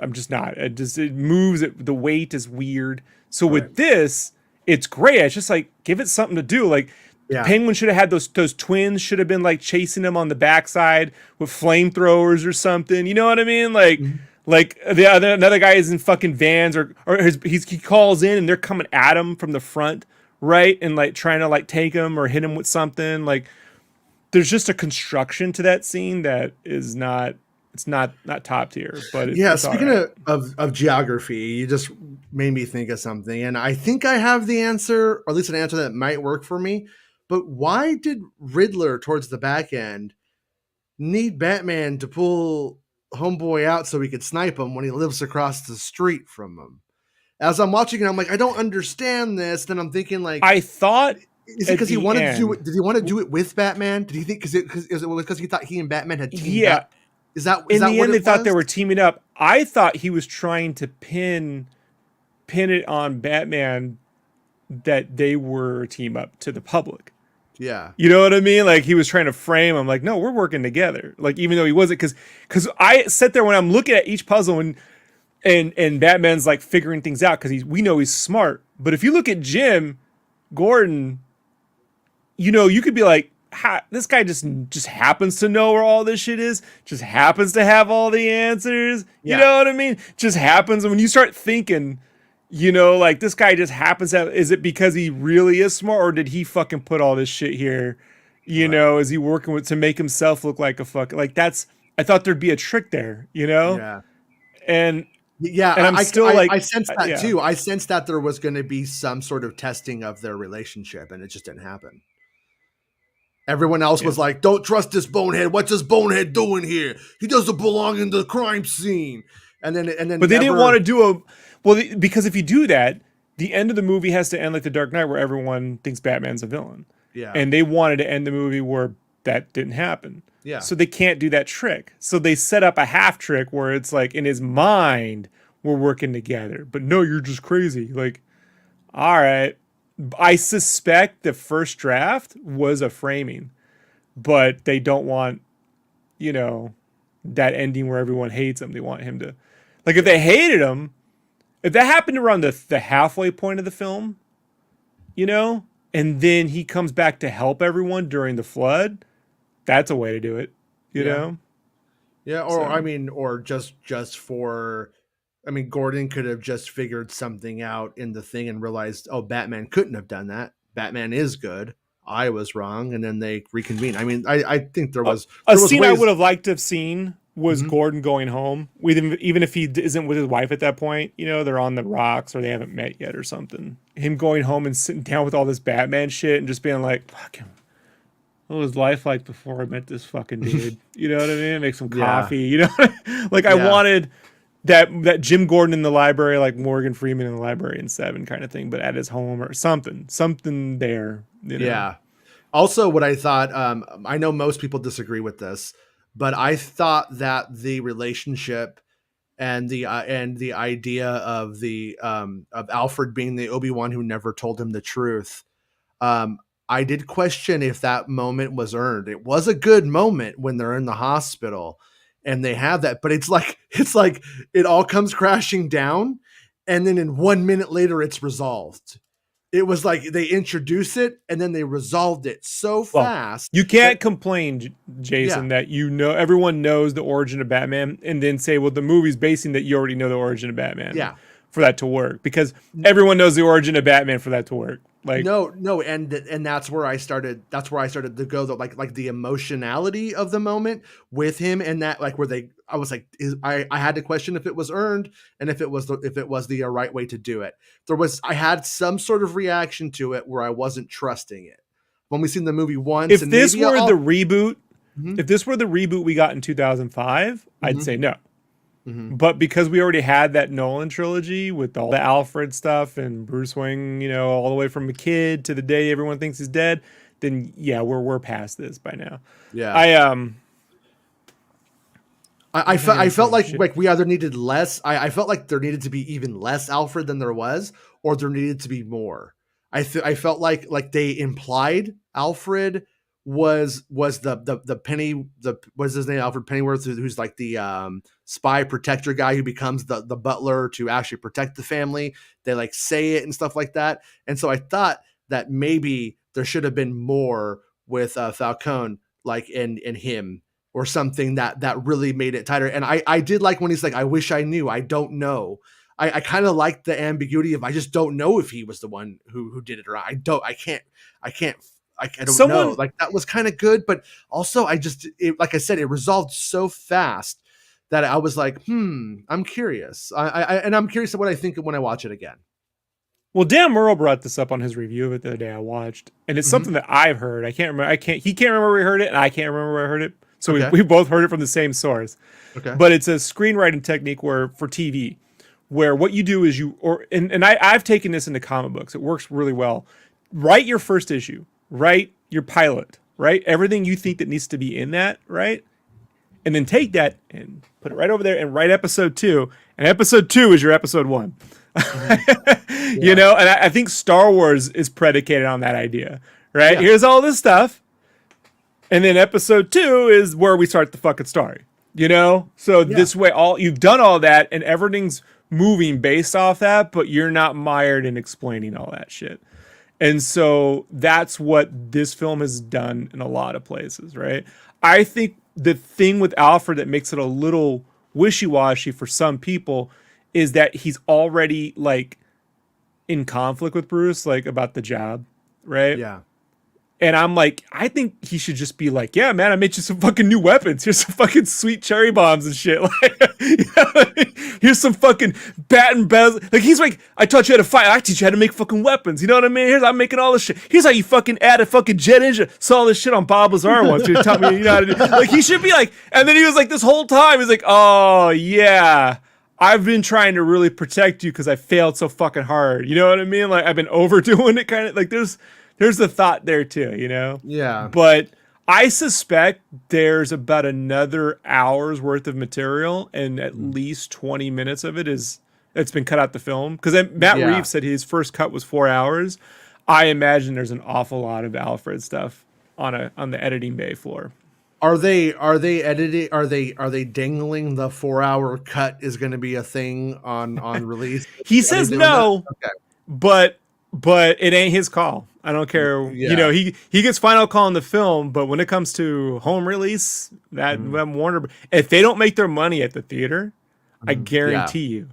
I'm just not. It moves. The weight is weird. So with this, it's great. It's just like give it something to do. Like Penguin should have had those twins. Should have been like chasing him on the backside with flamethrowers or something. You know what I mean? Like like another guy is in fucking vans or he calls in and they're coming at him from the front, right? And like trying to like take him or hit him with something like. There's just a construction to that scene that is not top tier, but it's speaking right. of geography, you just made me think of something, and I think I have the answer, or at least an answer that might work for me. But why did Riddler towards the back end need Batman to pull Homeboy out so he could snipe him when he lives across the street from him? As I'm watching it, I'm like, I don't understand this. Then I'm thinking like, I thought. Is it because he wanted to do it? Did he want to do it with Batman? Did he think because he thought he and Batman had teamed up? Is that in that the what end they it thought was? they were teaming up? I thought he was trying to pin it on Batman that they were a team up to the public. Yeah. You know what I mean? Like he was trying to frame him like, no, we're working together. Like even though he wasn't, because I sit there when I'm looking at each puzzle and Batman's like figuring things out because we know he's smart. But if you look at Jim Gordon, you know, you could be like, this guy just happens to know where all this shit is, just happens to have all the answers. You know what I mean? Just happens. And when you start thinking, you know, like this guy just happens to have, is it because he really is smart or did he fucking put all this shit here? You know, is he working with to make himself look like a fuck? Like I thought there'd be a trick there, you know? Yeah. And yeah, I'm still like, I sensed that too. I sensed that there was going to be some sort of testing of their relationship, and it just didn't happen. Everyone else was like, "Don't trust this bonehead. What's this bonehead doing here? He doesn't belong in the crime scene." And then, but they didn't want to do because if you do that, the end of the movie has to end like The Dark Knight, where everyone thinks Batman's a villain. Yeah, and they wanted to end the movie where that didn't happen. Yeah. So they can't do that trick. So they set up a half trick where it's like in his mind, we're working together. But no, you're just crazy. Like, all right. I suspect the first draft was a framing, but they don't want, you know, that ending where everyone hates him. They want him to, like, if they hated him, if that happened around the halfway point of the film, you know, and then he comes back to help everyone during the flood, that's a way to do it, you know? Yeah, or I mean, or just for, I mean, Gordon could have just figured something out in the thing and realized, oh, Batman couldn't have done that. Batman is good. I was wrong, and then they reconvene. I mean, I think there was a scene ways... I would have liked to have seen was Gordon going home with him, even if he isn't with his wife at that point. You know, they're on the rocks or they haven't met yet or something. Him going home and sitting down with all this Batman shit and just being like, "Fuck him. What was life like before I met this fucking dude?" You know what I mean? Make some coffee. You know, like I wanted that Jim Gordon in the library, like Morgan Freeman in the library in Seven kind of thing, but at his home or something there. You know? Yeah. Also, what I thought, I know most people disagree with this, but I thought that the relationship and the idea of of Alfred being the Obi-Wan who never told him the truth, I did question if that moment was earned. It was a good moment when they're in the hospital and they have that, but it's like it all comes crashing down, and then in 1 minute later it's resolved. It was like they introduce it and then they resolved it so fast. You can't complain, Jason, that you know everyone knows the origin of Batman and then say, well, the movie's basing that you already know the origin of Batman. Yeah. For that to work, because everyone knows the origin of Batman for that to work. Like no, and that's where I started. That's where I started to go. Like the emotionality of the moment with him, and that like where I was like, I had to question if it was earned and if it was the right way to do it. I had some sort of reaction to it where I wasn't trusting it when we seen the movie once. If this were the reboot, if this were the reboot we got in 2005, I'd say no. But because we already had that Nolan trilogy with all the Alfred stuff and Bruce Wayne, you know, all the way from a kid to the day everyone thinks he's dead, then yeah, we're past this by now. Yeah. I felt like we either needed less. I felt like there needed to be even less Alfred than there was, or there needed to be more. I felt like they implied Alfred was the Penny, what's his name, Alfred Pennyworth, who's like the spy protector guy who becomes the butler to actually protect the family. They like say it and stuff like that. And so I thought that maybe there should have been more with Falcone, like in him or something that really made it tighter. And I did like when he's like, I wish I knew, I don't know. I kind of like the ambiguity of I just don't know if he was the one who did it or not. I don't know. Like that was kind of good, but also like I said, it resolved so fast that I was like, I'm curious. And I'm curious of what I think when I watch it again. Well, Dan Murrow brought this up on his review of it the other day I watched, and it's something that I've heard. I can't remember. He can't remember where he heard it, and I can't remember where I heard it. So we both heard it from the same source. Okay. But it's a screenwriting technique for TV, where what you do is I've taken this into comic books. It works really well. Write your first issue. Write your pilot, right? Everything you think that needs to be in that, right? And then take that and put it right over there and write episode 2. And episode 2 is your episode 1. You know, and I think Star Wars is predicated on that idea, right? Yeah. Here's all this stuff. And then episode 2 is where we start the fucking story. You know? So Yeah. this way you've done all that and everything's moving based off that, but you're not mired in explaining all that shit. And so that's what this film has done in a lot of places, right? I think the thing with Alfred that makes it a little wishy-washy for some people is that he's already like in conflict with Bruce, like about the job, right? Yeah. And I'm like, I think he should just be like, yeah, man, I made you some fucking new weapons. Here's some fucking sweet cherry bombs and shit. Like, you know, here's some fucking bat and bells. Like, he's like, I taught you how to fight. I teach you how to make fucking weapons. You know what I mean? I'm making all this shit. Here's how you fucking add a fucking jet engine. Saw all this shit on Bob Lazar once. You taught me, you know how to do. Like, he should be like, and then he was like, this whole time, he's like, oh, yeah. I've been trying to really protect you because I failed so fucking hard. You know what I mean? Like, I've been overdoing it kind of. Like, there's the thought there too, you know? Yeah. But I suspect there's about another hour's worth of material and at least 20 minutes of it's been cut out the film. Because Matt Reeves said his first cut was 4 hours. I imagine there's an awful lot of Alfred stuff on the editing bay floor. Are they editing? Are they dangling the 4-hour cut is going to be a thing on release? He says no, okay. but it ain't his call. I don't care. Yeah. You know, he gets final call on the film, but when it comes to home release, that Warner, if they don't make their money at the theater, I guarantee you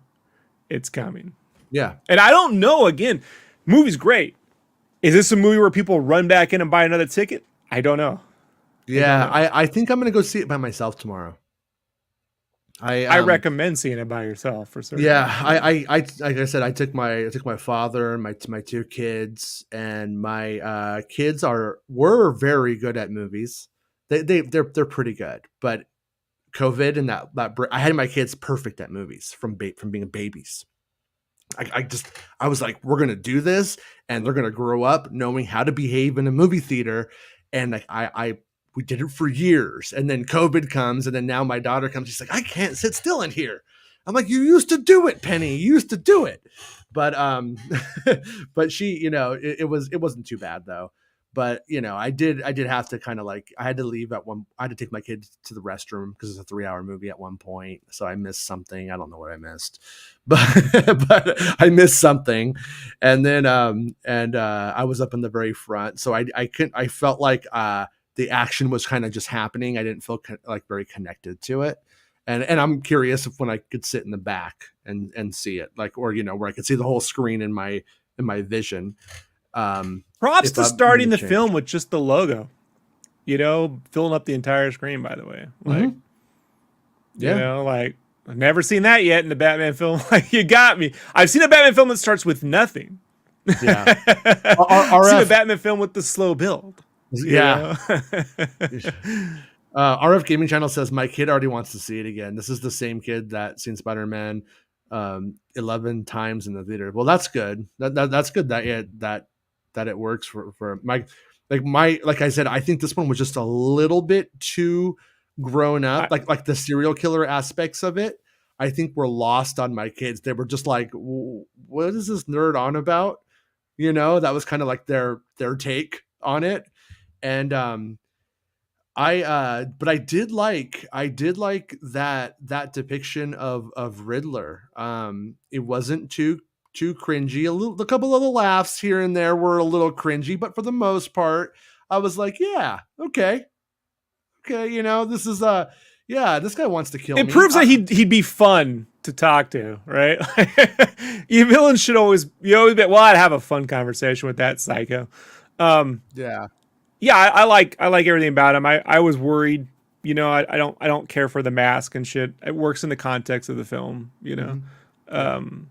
it's coming. Yeah. And I don't know, again, movie's great. Is this a movie where people run back in and buy another ticket? I don't know. Yeah, I think I'm going to go see it by myself tomorrow. I recommend seeing it by yourself for certain. Yeah, I like I said, I took my father and my 2 kids, and my kids were very good at movies. They're pretty good, but COVID and that I had my kids perfect at movies from being babies. I was like, we're gonna do this, and they're gonna grow up knowing how to behave in a movie theater, and like we did it for years, and then COVID comes, and then now my daughter comes. She's like, I can't sit still in here. I'm like, you used to do it, Penny. You used to do it, but but she, you know, it wasn't too bad though. But you know, I did have to kind of like I had to leave at one. I had to take my kids to the restroom because it's a 3-hour movie at one point, so I missed something. I don't know what I missed, but I missed something, and then I was up in the very front, so I couldn't. I felt like the action was kind of just happening. I didn't feel like very connected to it. And I'm curious if when I could sit in the back and see it, like, or, you know, where I could see the whole screen in my vision. Props to starting the film with just the logo, you know, filling up the entire screen, by the way. Like, you know, like I've never seen that yet in the Batman film. Like, you got me. I've seen a Batman film that starts with nothing. Yeah. I've seen a Batman film with the slow build. Yeah. RF Gaming Channel says my kid already wants to see it again. This is the same kid that seen Spider-Man 11 times in the theater. Well, that's good. That's good that it works for my like I said, I think this one was just a little bit too grown up. Like the serial killer aspects of it, I think were lost on my kids. They were just like, what is this nerd on about? You know, that was kind of like their take on it. And but I did like that depiction of Riddler. It wasn't too cringy. A couple of the laughs here and there were a little cringy, but for the most part, I was like, yeah, okay, you know, this is this guy wants to kill me. It proves that he'd be fun to talk to, right? You villains should always be, well, I'd have a fun conversation with that psycho. Yeah, I like everything about him. I was worried, you know, I don't care for the mask and shit. It works in the context of the film, you know. Mm-hmm.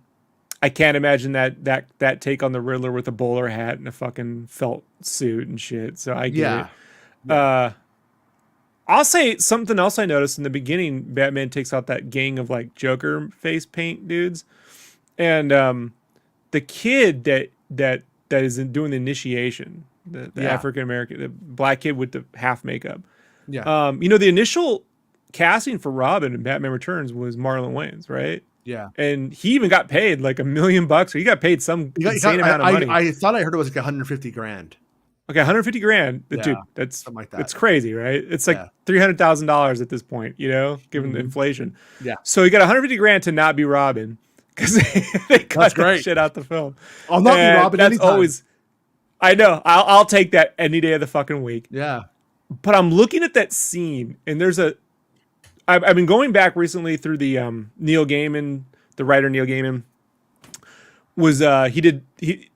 I can't imagine that take on the Riddler with a bowler hat and a fucking felt suit and shit. So I get it. Yeah. I'll say something else I noticed in the beginning. Batman takes out that gang of like Joker face paint dudes, and the kid that is doing the initiation. The African American, the black kid with the half makeup. Yeah. You know, the initial casting for Robin in Batman Returns was Marlon Wayans, right? Yeah. And he even got paid like $1 million, or he got paid some insane amount of money. I thought I heard it was like $150,000. Okay, 150 grand. Yeah, Dude, that's something like that. it's crazy, right? It's like Yeah. $300,000 at this point, given the Mhm. inflation. Yeah, So he got 150 grand to not be Robin because they that's cut that great. shit out the film, I'll not be and Robin that's anytime. always. I know. I'll take that any day of the fucking week. Yeah. But I'm looking at that scene, and I've been going back recently through the Neil Gaiman, the writer Neil Gaiman was they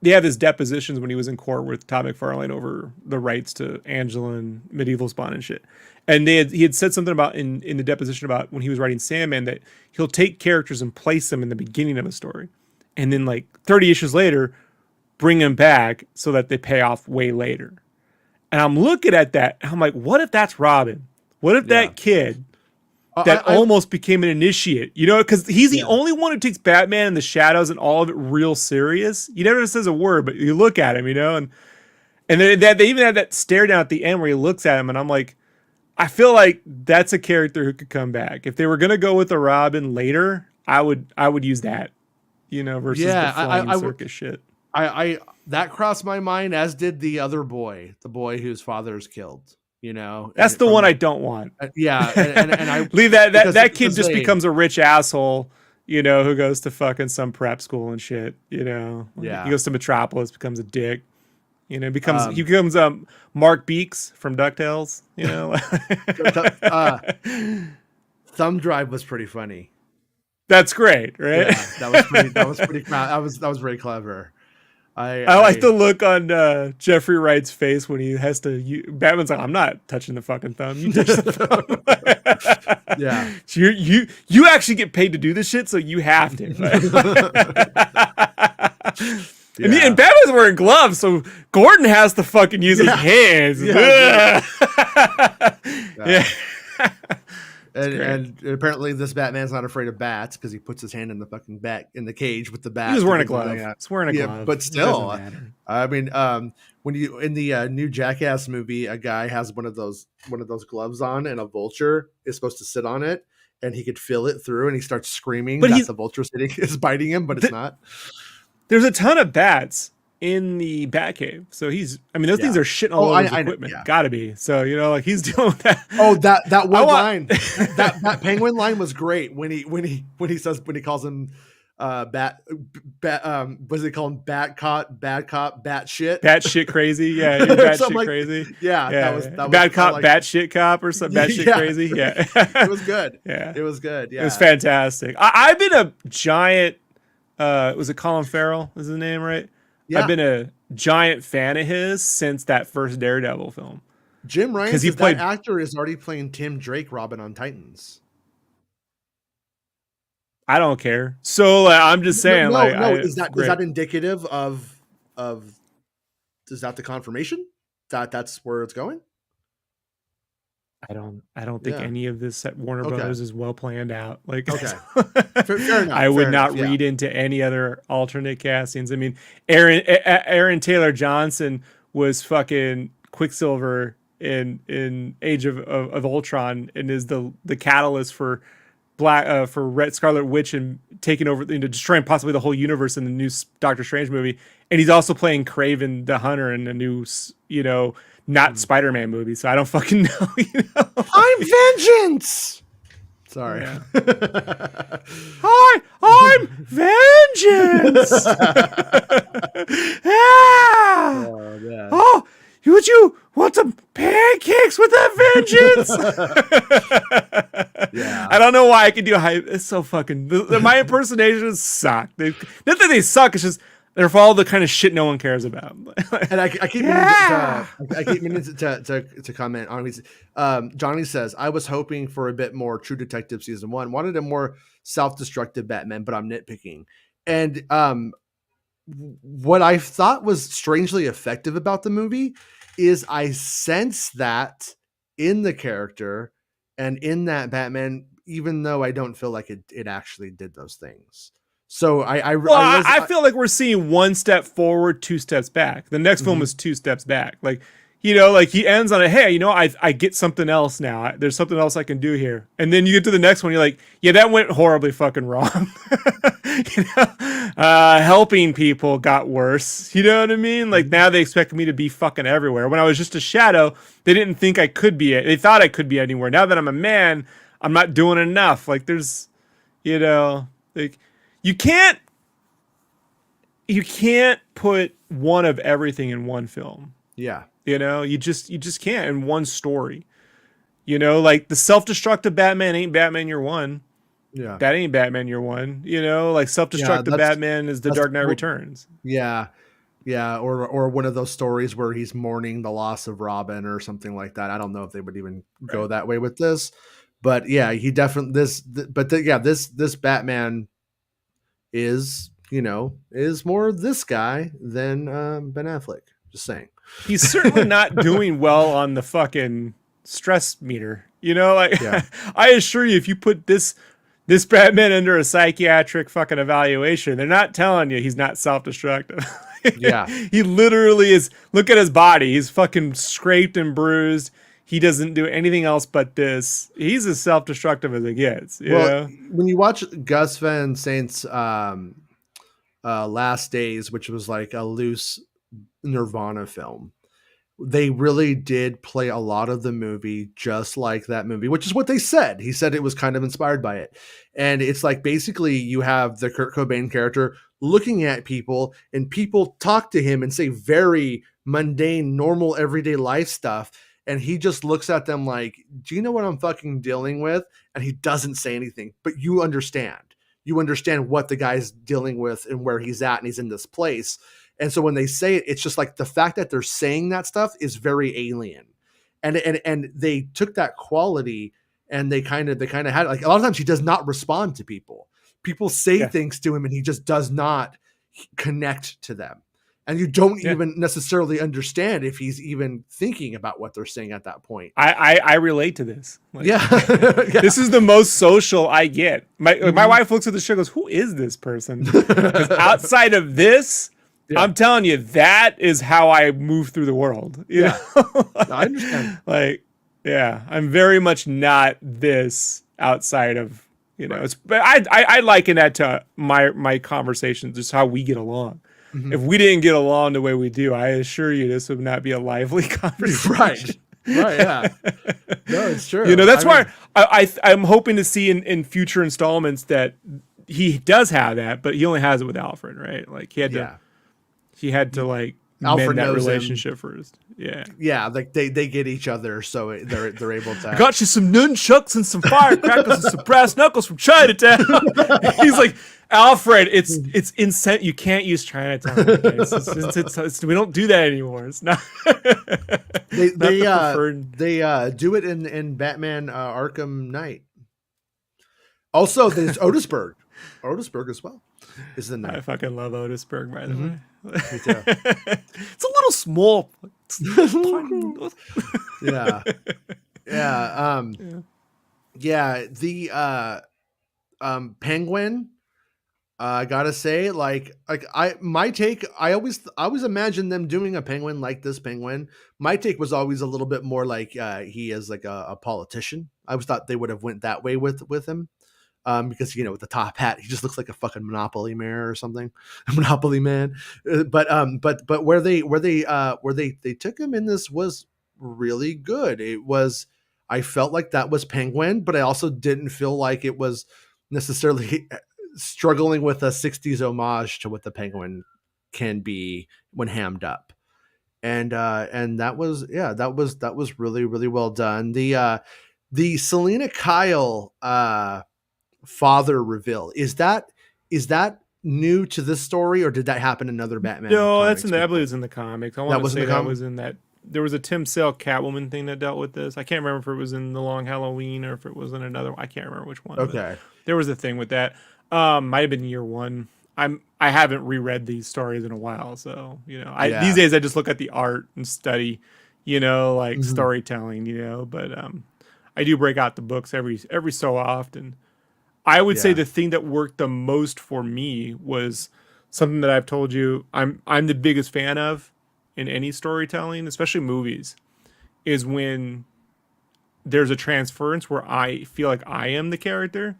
have his depositions when he was in court with Todd McFarlane over the rights to Angela and Medieval Spawn and shit. And he had said something about in the deposition about when he was writing Sandman that he'll take characters and place them in the beginning of a story, and then like 30 issues later, bring them back so that they pay off way later. And I'm looking at that, and I'm like, what if that's Robin? What if Yeah. that kid that almost became an initiate, because he's the only one who takes Batman in the shadows and all of it real serious. He never says a word, but you look at him, and they even had that stare down at the end where he looks at him, and I'm like, I feel like that's a character who could come back. If they were gonna go with a Robin later, I would use that, versus the flying circus shit. I that crossed my mind, as did the other boy, the boy whose father is killed. That's the one I don't want. Yeah, and I leave that kid just becomes a rich asshole, who goes to fucking some prep school and shit. Yeah. He goes to Metropolis, becomes a dick. He becomes Mark Beeks from DuckTales. Thumb Drive was pretty funny. That's great, right? Yeah, that was pretty. That was very clever. I like the look on Jeffrey Wright's face when he has to. Batman's like, I'm not touching the fucking thumb. You touch the thumb. Yeah. So you actually get paid to do this shit, so you have to. And Batman's wearing gloves, so Gordon has to fucking use his hands. Yeah. And apparently this Batman's not afraid of bats because he puts his hand in the fucking bat in the cage with the bat. He was wearing a glove. He's wearing a glove. But still, I mean, when you in the new Jackass movie, a guy has one of those gloves on, and a vulture is supposed to sit on it, and he could feel it through, and he starts screaming that the vulture is biting him, but it's not. There's a ton of bats in the Batcave, so those things are shitting all over his equipment. Gotta be. So he's doing that. Oh, that one line, that penguin line was great when he calls him what does he call him? Bad cop, bat shit crazy. Yeah, you're bat shit crazy. Yeah, that was bad cop, bat shit cop, or something. Bat shit crazy. Yeah, it was good. Yeah, it was good. Yeah, it was fantastic. I've been a giant. Was it Colin Farrell? Is his name right? Yeah. I've been a giant fan of his since that first Daredevil film. Jim Ryan, because that actor is already playing Tim Drake Robin on Titans. I don't care. So I'm just saying, is that indicative of is that the confirmation that that's where it's going? I don't think any of this at Warner Brothers is well planned out. Fair enough. I would not read into any other alternate castings. I mean, Aaron Taylor Johnson was fucking Quicksilver in Age of Ultron, and is the catalyst for Red Scarlet Witch and taking over, destroying possibly the whole universe in the new Doctor Strange movie. And he's also playing Kraven the Hunter in the new, not Spider-Man movie. So I don't fucking know. I'm vengeance. Sorry. Yeah. Hi, I'm vengeance. Oh, man. Oh, would you want some pancakes with that vengeance? Yeah. I don't know why I can do hype. It's so fucking. My impersonations suck. Not that they suck. It's just they're for all the kind of shit no one cares about. And I keep meaning to comment on. Johnny says, I was hoping for a bit more True Detective season 1. Wanted a more self-destructive Batman, but I'm nitpicking. And what I thought was strangely effective about the movie is I sense that in the character and in that Batman, even though I don't feel like it actually did those things. So I feel like we're seeing one step forward, two steps back. The next film is two steps back. Like like he ends on a, hey, I get something else now. There's something else I can do here. And then you get to the next one, you're like, yeah, that went horribly fucking wrong. Helping people got worse. You know what I mean? Like now they expect me to be fucking everywhere. When I was just a shadow, they didn't think I could be. They thought I could be anywhere. Now that I'm a man, I'm not doing enough. Like there's, like you can't put one of everything in one film. Yeah. You just can't in one story. Like the self-destructive Batman ain't Batman Year One. Yeah. That ain't Batman Year One. Like self-destructive Batman is The Dark Knight Returns. Yeah. Yeah. Or one of those stories where he's mourning the loss of Robin or something like that. I don't know if they would even go that way with this, but yeah, he definitely this Batman is more this guy than Ben Affleck. Just saying. He's certainly not doing well on the fucking stress meter. Yeah. I assure you, if you put this Batman under a psychiatric fucking evaluation, they're not telling you he's not self-destructive. Yeah. He literally is. Look at his body. He's fucking scraped and bruised. He doesn't do anything else but this. He's as self-destructive as it gets. When you watch Gus Van Sant's Last Days, which was like a loose Nirvana film, they really did play a lot of the movie just like that movie, which is what they said. He said it was kind of inspired by it. And it's like basically you have the Kurt Cobain character looking at people, and people talk to him and say very mundane, normal, everyday life stuff. And he just looks at them like, do you know what I'm fucking dealing with? And he doesn't say anything, but you understand. You understand what the guy's dealing with and where he's at, and he's in this place. And so when they say it, it's just like the fact that they're saying that stuff is very alien. And they took that quality and they kind of had it. Like a lot of times he does not respond to people. People say things to him and he just does not connect to them. And you don't even necessarily understand if he's even thinking about what they're saying at that point. I relate to this. Like, yeah. This is the most social I get. My wife looks at the show and goes, who is this person? Because outside of this, I'm telling you, that is how I move through the world. You know? I understand. I'm very much not this outside of, it's, but I liken that to my conversations, just how we get along. Mm-hmm. If we didn't get along the way we do, I assure you this would not be a lively conversation. Right, yeah. No, it's true. That's why I'm hoping to see in future installments that he does have that, but he only has it with Alfred, right? Like he had to like Alfred mend that knows relationship him. first. Yeah, like they get each other, so they're able to. I got you some nunchucks and some firecrackers and some brass knuckles from Chinatown. He's like, Alfred, it's insane. You can't use Chinatown. We don't do that anymore. It's not. They do it in Batman Arkham Knight. Also, there's Otisburg as well. Is the night. I fucking love Otisburg, by the way. Me too. It's a little small. The Penguin. I gotta say, my take. I always imagined them doing a Penguin like this Penguin. My take was always a little bit more like he is like a politician. I always thought they would have went that way with him. Because with the top hat, he just looks like a fucking Monopoly mayor or something, Monopoly man. But where they took him in this was really good. I felt like that was Penguin, but I also didn't feel like it was necessarily struggling with a '60s homage to what the Penguin can be when hammed up. And that was really, really well done. The Selena Kyle father reveal, is that new to this story, or did that happen in other Batman? No, I believe it's in the comics. I want to say that was in that. There was a Tim Sale Catwoman thing that dealt with this. I can't remember if it was in The Long Halloween or if it was in another one. I can't remember which one. Okay, there was a thing with that. Might have been Year One. I haven't reread these stories in a while, so these days I just look at the art and study, storytelling, but I do break out the books every so often. I would say the thing that worked the most for me was something that I've told you I'm the biggest fan of, in any storytelling, especially movies, is when there's a transference where I feel like I am the character.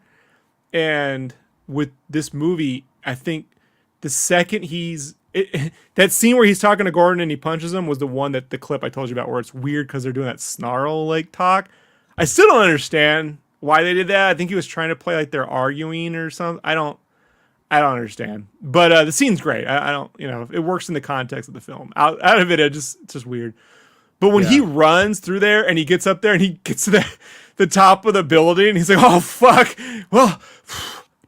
And with this movie, I think the second that scene where he's talking to Gordon and he punches him was the one that the clip I told you about where it's weird because they're doing that snarl like talk. I still don't understand why they did that. I think he was trying to play like they're arguing or something. I don't understand. But the scene's great. I don't, it works in the context of the film. Out of it, it's just weird. But when he runs through there and he gets up there and he gets to the top of the building, he's like, oh, fuck. Well,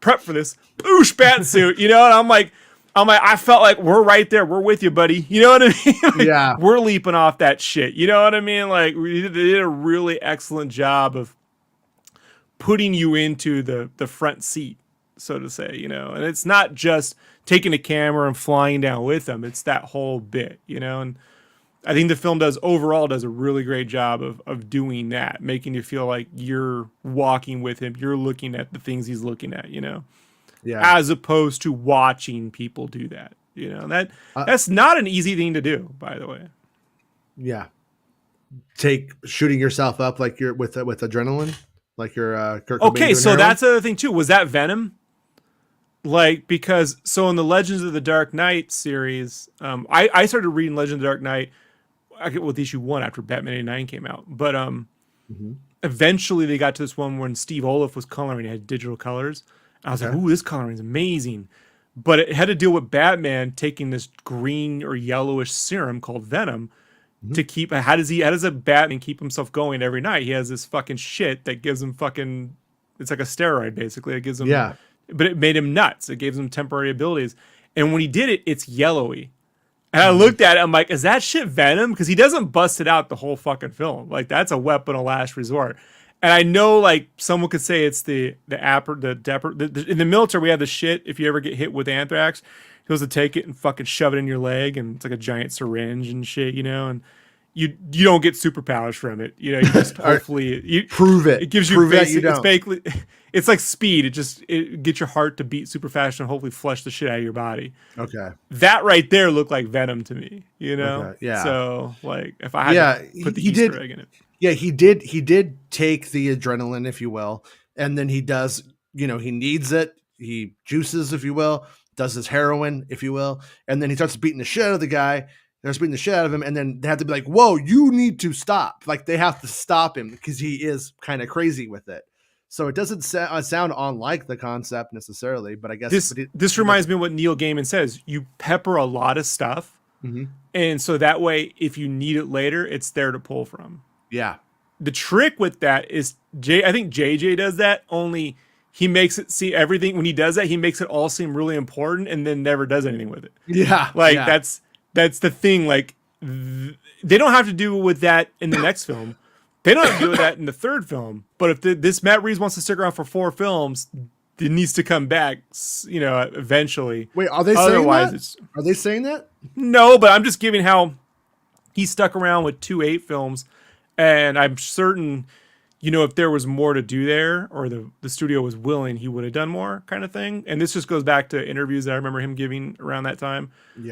prep for this. Boosh, bat suit. And I'm like, I felt like we're right there. We're with you, buddy. You know what I mean? Like, Yeah. We're leaping off that shit. You know what I mean? Like, they did a really excellent job of putting you into the front seat, so to say, and it's not just taking a camera and flying down with them. It's that whole bit, and I think the film does a really great job of doing that, making you feel like you're walking with him. You're looking at the things he's looking at, as opposed to watching people do that, that's not an easy thing to do, by the way. Yeah. Shooting yourself up like you're with adrenaline, like you're Kurt Cobain. Okay. So heroin? that's the other thing too. Was that Venom? Like, because in the Legends of the Dark Knight series, I started reading Legends of the Dark Knight. I get with issue 1 after Batman 89 came out, but eventually they got to this one when Steve Oliff was coloring. He had digital colors. I was like, "Ooh, this coloring is amazing," but it had to deal with Batman taking this green or yellowish serum called Venom to keep. How does a Batman keep himself going every night? He has this fucking shit that gives him fucking. It's like a steroid, basically. It gives him. Yeah. But it made him nuts. It gave him temporary abilities, and when he did it, it's yellowy. And I looked at it, I'm like, is that shit Venom? Because he doesn't bust it out the whole fucking film. Like, that's a weapon of last resort. And I know, like, someone could say it's in the military, we have the shit, if you ever get hit with anthrax, he goes to take it and fucking shove it in your leg, and it's like a giant syringe and shit, and you don't get superpowers from it. You just hopefully... prove it. It gives you... Prove that you don't. It's basically... It's like speed. It gets your heart to beat super fast and hopefully flush the shit out of your body. Okay. That right there looked like Venom to me, Okay. Yeah. So, like, if I had to put the Easter egg in it. Yeah, he did take the adrenaline, if you will, and then he does, he needs it. He juices, if you will, does his heroin, if you will, and then he starts beating the shit out of the guy. They're beating the shit out of him, and then they have to be like, whoa, you need to stop. Like, they have to stop him because he is kind of crazy with it. So it doesn't sound unlike the concept necessarily, but I guess this reminds me of what Neil Gaiman says. You pepper a lot of stuff, and so that way, if you need it later, it's there to pull from. Yeah. The trick with that is, I think JJ does that, only he makes it see everything. When he does that, he makes it all seem really important and then never does anything with it. Yeah. Like, that's the thing. Like, they don't have to do with that in the next film. They don't have to do that in the third film, but if this Matt Reeves wants to stick around for 4 films, it needs to come back, eventually. Wait, are they saying that? Are they saying that? No, but I'm just giving how he stuck around with 2 8 films, and I'm certain, if there was more to do there, or the studio was willing, he would have done more, kind of thing. And this just goes back to interviews that I remember him giving around that time,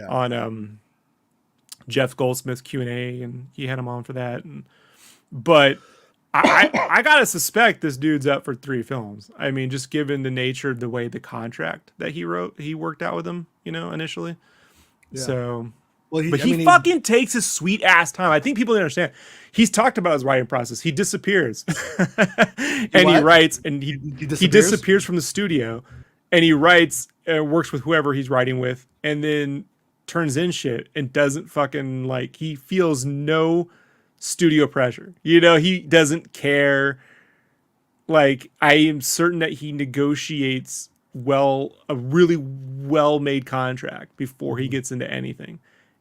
on Jeff Goldsmith's Q&A, and he had him on for that, But I gotta suspect this dude's up for 3 films. I mean, just given the nature of the way the contract that he worked out with him, initially. Yeah. So, he fucking takes his sweet ass time. I think people don't understand. He's talked about his writing process. He disappears, and he writes, and he disappears from the studio, and he writes and works with whoever he's writing with, and then turns in shit and doesn't fucking he feels no studio pressure. He doesn't care. Like, I am certain that he negotiates a really well-made contract before he gets into anything.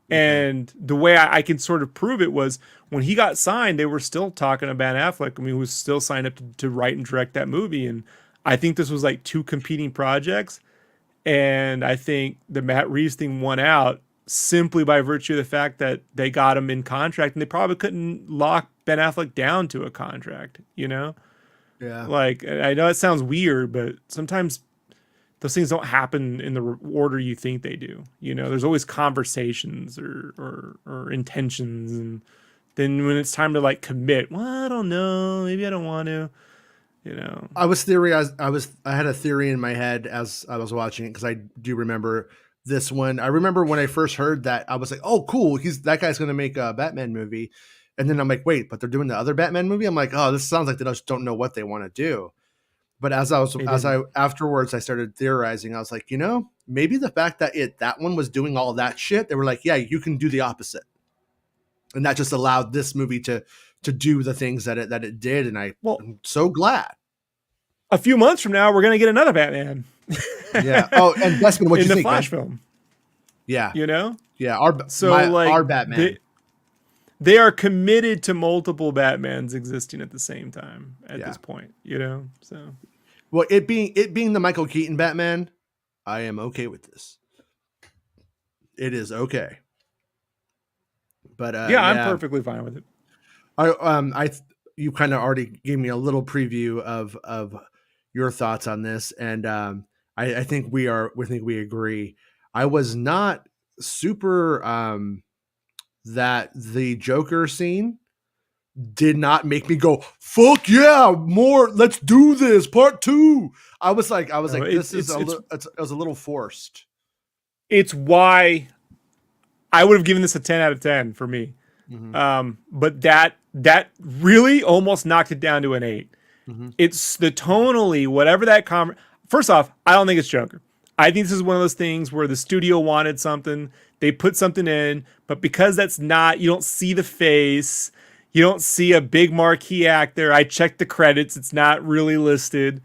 And the way I can sort of prove it was when he got signed, they were still talking about Ben Affleck. I mean, he was still signed up to write and direct that movie. And I think this was like 2 competing projects. And I think the Matt Reeves thing won out simply by virtue of the fact that they got him in contract, and they probably couldn't lock Ben Affleck down to a contract, Yeah. Like, I know it sounds weird, but sometimes those things don't happen in the order you think they do. There's always conversations or intentions, and then when it's time to like commit, well, I don't know, maybe I don't want to. I had a theory in my head as I was watching it, because I do remember this one. I remember when I first heard that, I was like, "Oh, cool! That guy's going to make a Batman movie." And then I'm like, "Wait, but they're doing the other Batman movie?" I'm like, "Oh, this sounds like they just don't know what they want to do." But They didn't. afterwards I started theorizing. I was like, maybe the fact that that one was doing all that shit, they were like, "Yeah, you can do the opposite," and that just allowed this movie to do the things that it did. And Well, I'm so glad. a few months from now, we're gonna get another Batman. Yeah. Oh, and Desmond, what In you the think, Flash man? film. Yeah. You know, Yeah. so like Our Batman. they are committed to multiple Batmans existing at the same time at Yeah. this point. So Well, it being the Michael Keaton Batman, I am okay with this. It is okay. But yeah, I'm yeah, perfectly fine with it. I you kind of already gave me a little preview of your thoughts on this, and I think we agree. I was not super that the Joker scene did not make me go, "Fuck yeah, more, let's do this part two." No, This is it was a little forced. it's why I would have given this a 10 out of 10 for me. Mm-hmm. But that really almost knocked it down to an 8. Mm-hmm. It's the tonally, whatever that first off, I don't think it's Joker. I think this is one of those things where the studio wanted something, they put something in, but because that's not, you don't see the face, you don't see a big marquee actor. I checked the credits, it's not really listed.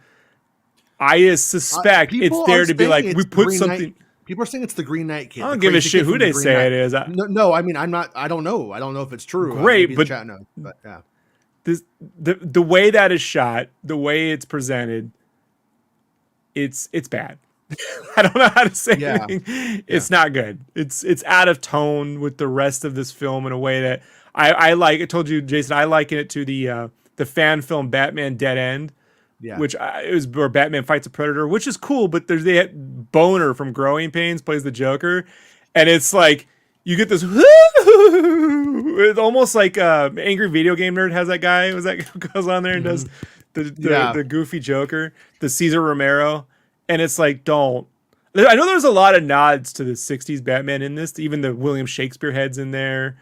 I suspect it's People are there to be saying like, it's we the put Green Knight. something. People are saying it's the Green Knight kid. I The don't give a crazy shit kid who from the they Green say Knight. it is. No, I mean, I'm not. I don't know. I don't know if it's true. Maybe Great, the but chat knows. But yeah, the way that is shot, the way it's presented, it's bad. I don't know how to say yeah, anything. yeah. It's not good. It's out of tone with the rest of this film in a way that I like. I told you, Jason, I liken it to the fan film Batman Dead End, Yeah. which it was where Batman fights a predator, which is cool. But there's the Boner from Growing Pains plays the Joker, and it's like you get this. It's almost like Angry Video Game Nerd has that guy. Was that who goes on there and does Mhm. the Yeah. the goofy Joker, the Cesar Romero, and it's like don't. I know there's a lot of nods to the '60s Batman in this. Even the William Shakespeare heads in there.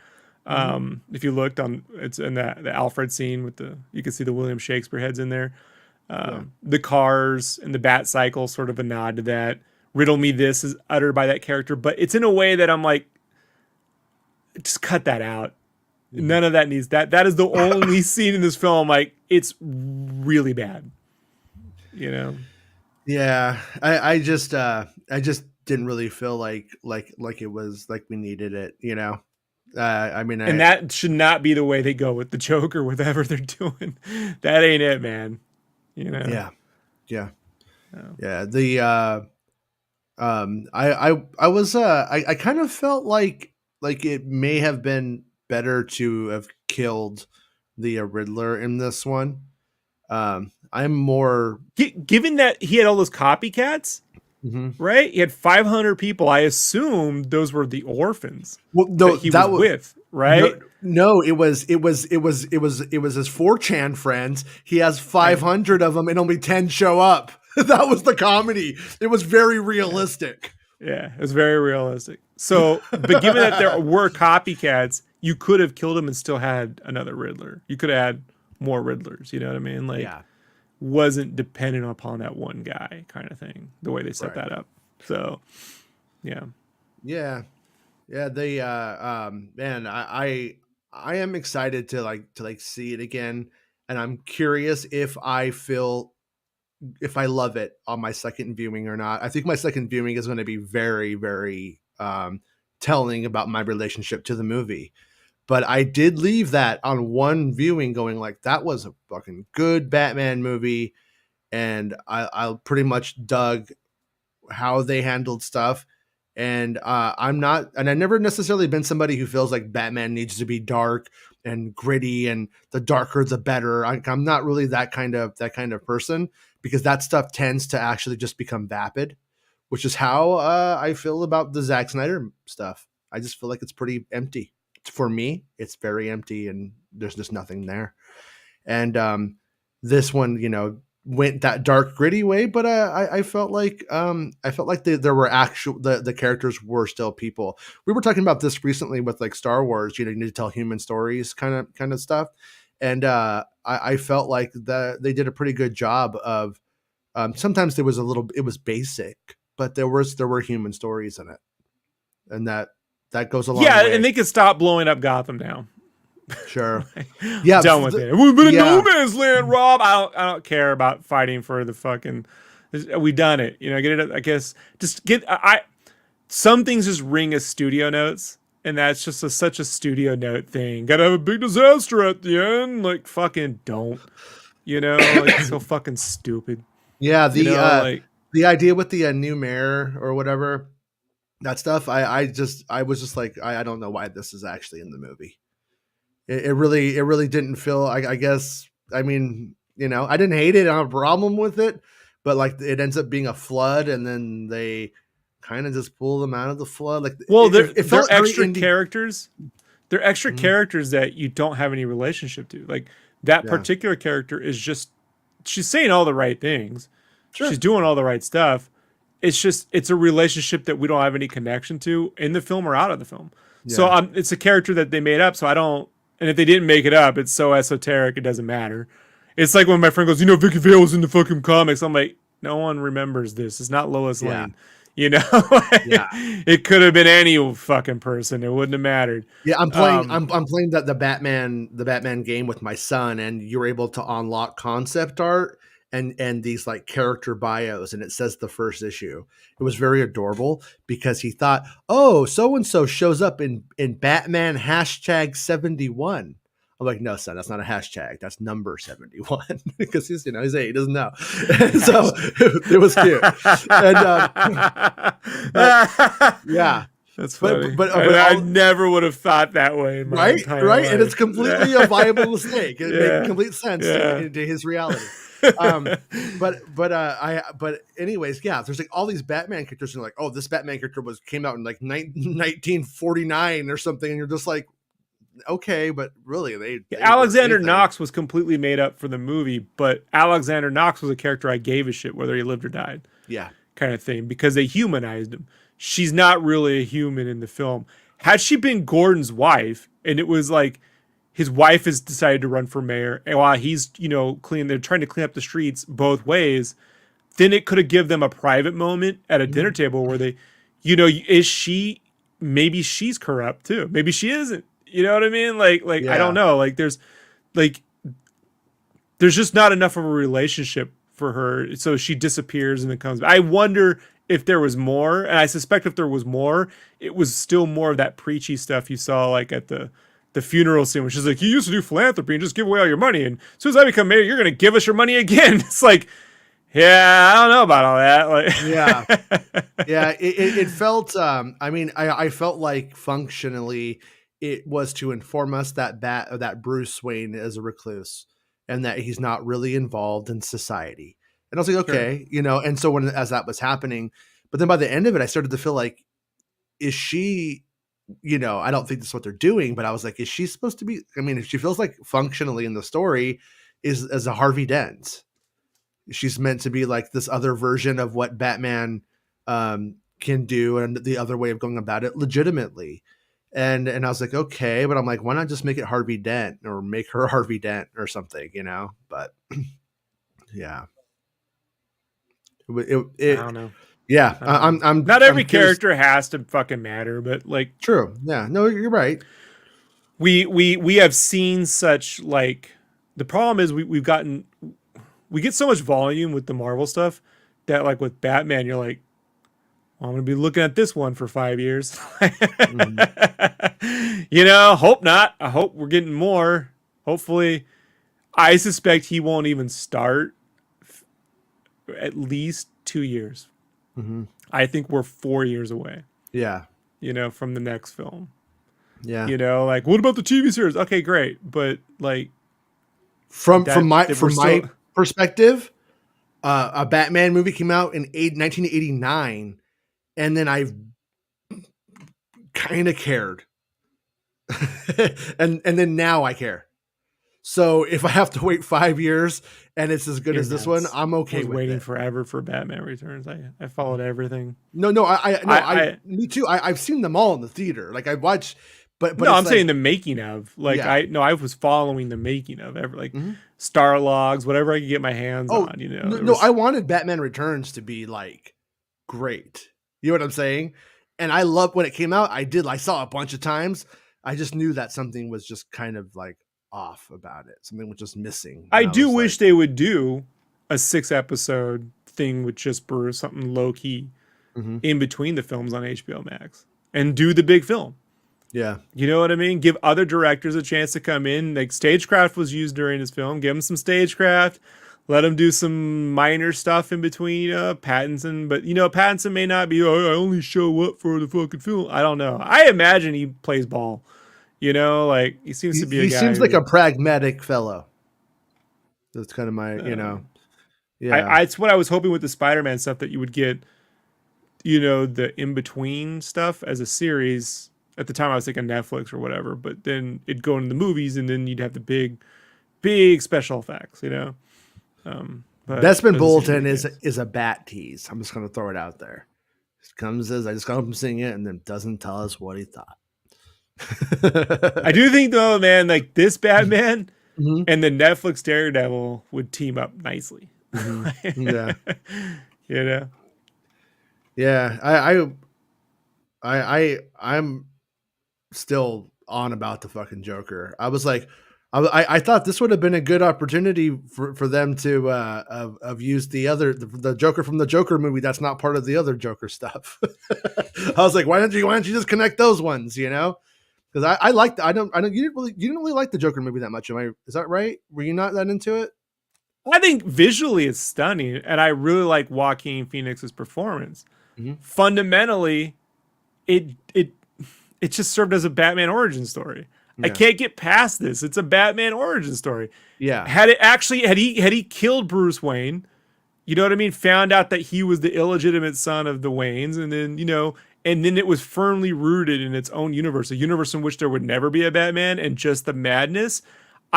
Mhm. If you looked on, it's in the Alfred scene with you can see the William Shakespeare heads in there. Yeah. The cars and the Bat Cycle, sort of a nod to that. Riddle Me This is uttered by that character, but it's in a way that I'm like, just cut that out. Mhm. None of that needs that. That is the only scene in this film. Like, it's really bad. You know? Yeah. I just didn't really feel like it was like we needed it. I mean, And that should not be the way they go with the Joker, whatever they're doing. That ain't it, man. You know? yeah, yeah, No. yeah. I kind of felt like it may have been better to have killed the Riddler in this one. I'm more. Given that he had all those copycats, Mhm. right? He had 500 people. I assume those were the orphans Well, that no, he was that was with, no, right? no. It was his 4chan friends. He has I know. 500 of them, and only 10 show up. That was the comedy. It was very Yeah. realistic. Yeah, it was very realistic. So, but given that there were copycats, you could have killed him and still had another Riddler. You could have had more Riddlers. You know what I mean? Like, Yeah. wasn't dependent upon that one guy kind of thing. The way they set Right. that up. So, yeah. Yeah. Yeah. They. Man, I am excited to see it again, and I'm curious if I love it on my second viewing or not. I think my second viewing is going to be very, very telling about my relationship to the movie. But I did leave that on one viewing going like, that was a fucking good Batman movie. And I pretty much dug how they handled stuff. And I've never necessarily been somebody who feels like Batman needs to be dark and gritty, and the darker the better. I'm not really that kind of person, because that stuff tends to actually just become vapid. which is how I feel about the Zack Snyder stuff. I just feel like it's pretty empty. For me, it's very empty, and there's just nothing there. And this one, went that dark, gritty way, but I felt like there were actual the characters were still people. We were talking about this recently with like Star Wars. You need to tell human stories, kind of stuff. And I felt like they did a pretty good job of. Sometimes it was basic, but there were human stories in it, and that goes a long way. And they could stop blowing up Gotham now. Sure. Yeah. Done with it. We've been in no man's land, Rob. I don't care about fighting for the fucking. We done it. Get it. I guess just get. Some things just ring as studio notes, and that's just such a studio note thing. Gotta have a big disaster at the end. Like fucking don't. Like so fucking stupid. Yeah, the idea with the new mayor or whatever, that stuff. I was just like, I don't know why this is actually in the movie. It really didn't feel. I guess. I mean, I didn't hate it. I don't have a problem with it, but like it ends up being a flood, and then they kind of just pull them out of the flood. Like, well, they're extra characters. They're extra characters that you don't have any relationship to. Like that particular character is just. She's saying all the right things. Sure. She's doing all the right stuff. It's a relationship that we don't have any connection to in the film or out of the film. Yeah. So it's a character that they made up. So I don't, and if they didn't make it up, it's so esoteric, it doesn't matter. It's like when my friend goes, Vicky Vale was in the fucking comics. I'm like, no one remembers this. It's not Lois Lane. It could have been any fucking person. It wouldn't have mattered. Yeah, I'm playing. I'm playing the Batman game with my son, and you're able to unlock concept art and these like character bios, and it says the first issue. It was very adorable because he thought, oh, so and so shows up in Batman #71. I'm like, no, son, that's not a hashtag. That's number 71 because he's 8. He doesn't know. So it was cute. And yeah, that's funny. But I never would have thought that way. In my entire life. And it's completely a viable mistake. It made complete sense to his reality. But anyways, there's like all these Batman characters, and like, oh, this Batman character came out in like 1949 or something, and you're just like, okay, but really, they Alexander Knox was completely made up for the movie, but Alexander Knox was a character I gave a shit whether he lived or died. Yeah, kind of thing, because they humanized him. She's not really a human in the film. Had she been Gordon's wife, and it was like his wife has decided to run for mayor, and while he's they're trying to clean up the streets both ways, then it could have given them a private moment at a dinner table where they, is she? Maybe she's corrupt too. Maybe she isn't. You know what I mean? Like I don't know. Like there's just not enough of a relationship for her, so she disappears and then comes back. I wonder if there was more, and I suspect if there was more, it was still more of that preachy stuff you saw like at the funeral scene, where she's like, "You used to do philanthropy and just give away all your money, and as soon as I become mayor, you're gonna give us your money again." It's like, yeah, I don't know about all that. Like, it felt. I mean, I felt like functionally, it was to inform us that Bruce Wayne is a recluse and that he's not really involved in society. And I was like, okay, sure. And so as that was happening, but then by the end of it, I started to feel like, is she, I don't think that's what they're doing, but I was like, is she supposed to be, I mean, if she feels like functionally in the story is as a Harvey Dent, she's meant to be like this other version of what Batman can do and the other way of going about it legitimately. And I was like, okay, but I'm like, why not just make it Harvey Dent or make her Harvey Dent or something, But yeah, I don't know. Yeah, I'm not every character has to fucking matter, but like, true. Yeah, no, you're right. We have seen such like the problem is we get so much volume with the Marvel stuff that like with Batman, you're like, I'm going to be looking at this one for 5 years. Hope not. I hope we're getting more. Hopefully, I suspect he won't even start at least 2 years. Mm-hmm. I think we're 4 years away. Yeah. From the next film. Yeah. Like, what about the TV series? Okay, great. But like, from my perspective, A Batman movie came out in 1989, and then I kind of cared, and then now I care. So if I have to wait 5 years and it's as good You're as this one, nuts. I'm I okay was with waiting it. forever for Batman Returns. I followed everything. No, no, me too. I've seen them all in the theater. Like I watched, but No, it's I'm saying like, the making of. Like yeah. I was following the making of every like Mhm. Star Logs, whatever I could get my hands Oh on. You know, no, there no, I was. wanted Batman Returns to be like great. You know what I'm saying? And I loved when it came out. I saw it a bunch of times. I just knew that something was just kind of like off about it. Something was just missing, I and I do was like, wish they would do a 6 episode thing with just Bruce, something low key mhm. in between the films on HBO Max, and do the big film. Yeah, You know what I mean? Give other directors a chance to come in. Like stagecraft was used during his film. Give him some stagecraft. Let him do some minor stuff in between Pattinson. But, Pattinson may not be, oh, I only show up for the fucking film. I don't know. I imagine he plays ball. Like he seems to be a he guy seems like who, a pragmatic fellow. That's kind of my, um, yeah. it's what I was hoping with the Spider-Man stuff that you would get, the in-between stuff as a series. At the time I was thinking Netflix or whatever, but then it'd go into the movies and then you'd have the big special effects. But Bespin doesn't seem to be Bulletin the case. is a bat tease. I'm just gonna throw it out there. It comes as I just got him seeing it and then doesn't tell us what he thought. I do think though, man, like this Batman Mhm, and the Netflix Daredevil would team up nicely. mhm. Yeah, you know, yeah. I'm still on about the fucking Joker. I was like, I thought this would have been a good opportunity for them to have used the Joker from the Joker movie. That's not part of the other Joker stuff. I was like, why don't you just connect those ones? Because I liked I don't you didn't really like the Joker movie that much. Is that right? Were you not that into it? I think visually it's stunning, and I really like Joaquin Phoenix's performance. Mhm. Fundamentally, it it it just served as a Batman origin story. I Yeah, can't get past this. It's a Batman origin story. yeah, Had he killed Bruce Wayne, you know what I mean? Found out that he was the illegitimate son of the Waynes, and then it was firmly rooted in its own universe, a universe in which there would never be a Batman and just the madness.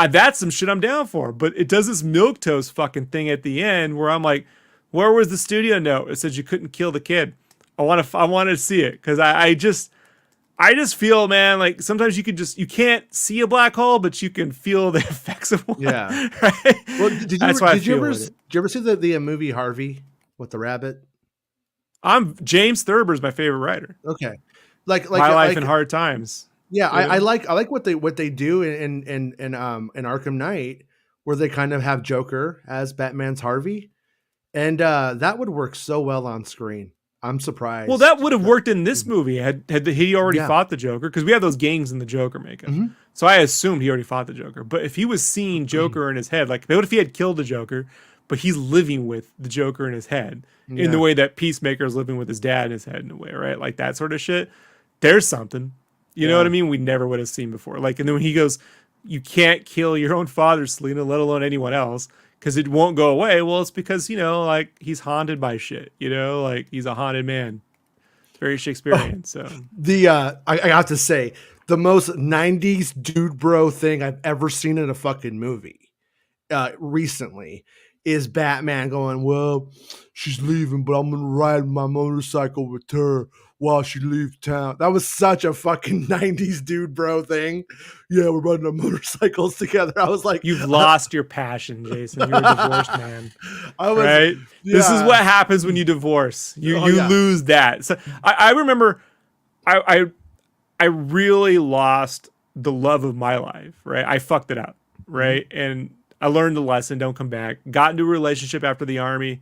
That's some shit I'm down for. But it does this milquetoast fucking thing at the end where I'm like, where was the studio note? It says you couldn't kill the kid. I want to see it because I just feel, man, like sometimes you can't see a black hole, but you can feel the effects of one. yeah. Right? Well, That's why I feel with it. did you ever see the movie Harvey with the rabbit? James Thurber's my favorite writer. Okay, like My Life in Hard Times. yeah, You know? I like what they do in Arkham Knight, where they kind of have Joker as Batman's Harvey, and that would work so well on screen. I'm Well, that surprised. would have worked in this movie had he already Yeah. fought the Joker, because we have those gangs in the Joker makeup. Mhm. So I assumed he already fought the Joker. But if he was seeing Joker in his head, like what if he had killed the Joker, but he's living with the Joker in his head in the Yeah. way that Peacemaker is living with his dad in his head in a way, right? Like that sort of shit. There's something. You know what I Yeah. mean? We never would have seen before. Like, and then when he goes, you can't kill your own father, Selena, let alone anyone else, because it won't go away. Well, it's because, like he's haunted by shit, like he's a haunted man. Very Oh, Shakespearean. So I have to say the most '90s dude bro thing I've ever seen in a fucking movie recently is Batman going, well, she's leaving, but I'm gonna ride my motorcycle with her while she leaves town. That was such a fucking '90s dude bro thing. Yeah, we're riding our motorcycles together. I was like, you've lost your passion, Jason. You're a divorced man. I was, Right? This is yeah, what happens when you divorce. You oh you yeah, lose that. So I remember I I really lost the love of my life, right? I fucked it up, hmm, right? And I learned the lesson, don't come back. Got into a relationship after the army,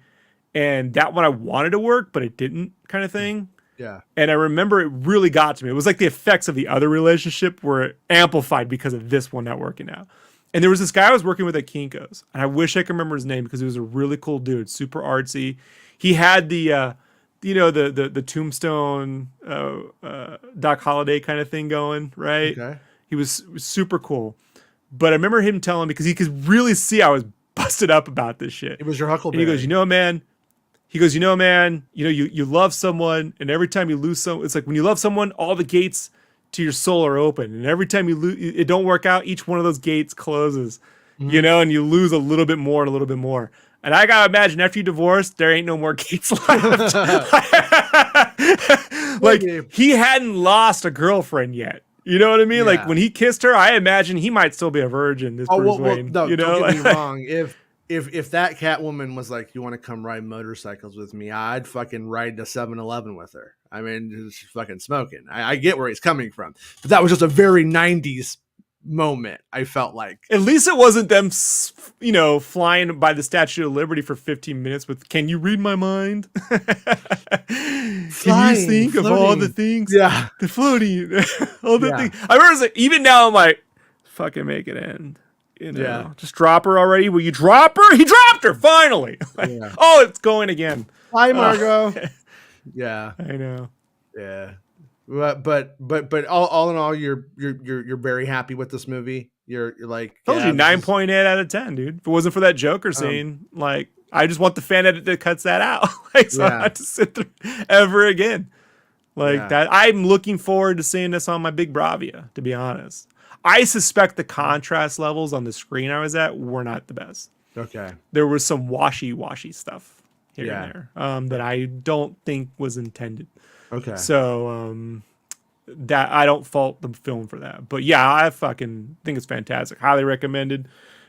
and that one I wanted to work, but it didn't, kind of thing. yeah, And I remember it really got to me. It was like the effects of the other relationship were amplified because of this one not working out. And there was this guy I was working with at Kinko's, and I wish I could remember his name because he was a really cool dude, super artsy. He had the Tombstone Doc Holliday kind of thing going, right? okay, He was super cool. But I remember him telling me because he could really see I was busted up about this shit. It was your And Huckleberry. he goes, man. He goes, man, you love someone, and every time you lose someone, it's like when you love someone, all the gates to your soul are open, and every time you lose, it don't work out, each one of those gates closes, and you lose a little bit more and a little bit more. And I gotta imagine after you divorce, there ain't no more gates left. Like he hadn't lost a girlfriend yet. You know what I mean? Yeah. Like when he kissed her, I imagine he might still be a virgin. This Bruce Wayne. No, don't get me wrong. If that Catwoman was like, "You want to come ride motorcycles with me?" I'd fucking ride to 7-Eleven with her. I mean, just fucking smoking. I get where he's coming from, but that was just a very 90s moment. I felt like at least it wasn't them, flying by the Statue of Liberty for 15 minutes with "Can you read my mind?" Can you think of all the things? Yeah, the floating, all the things. I remember even now I'm like, fucking make it end. Just drop her already. Will you drop her? He dropped her finally. Oh, it's going again. Hi, Margot. Yeah, I know. Yeah. But all in all, you're very happy with this movie. You're like, told you 9.8 out of 10, dude. If it wasn't for that Joker scene, like I just want the fan edit that cuts that out. Like so I don't have to sit there ever again. Like that. I'm looking forward to seeing this on my big Bravia, to be honest. I suspect the contrast levels on the screen I was at were not the best. Okay. There was some washy stuff here and there that I don't think was intended. Okay. So that I don't fault the film for that. But yeah, I fucking think it's fantastic. Highly recommended.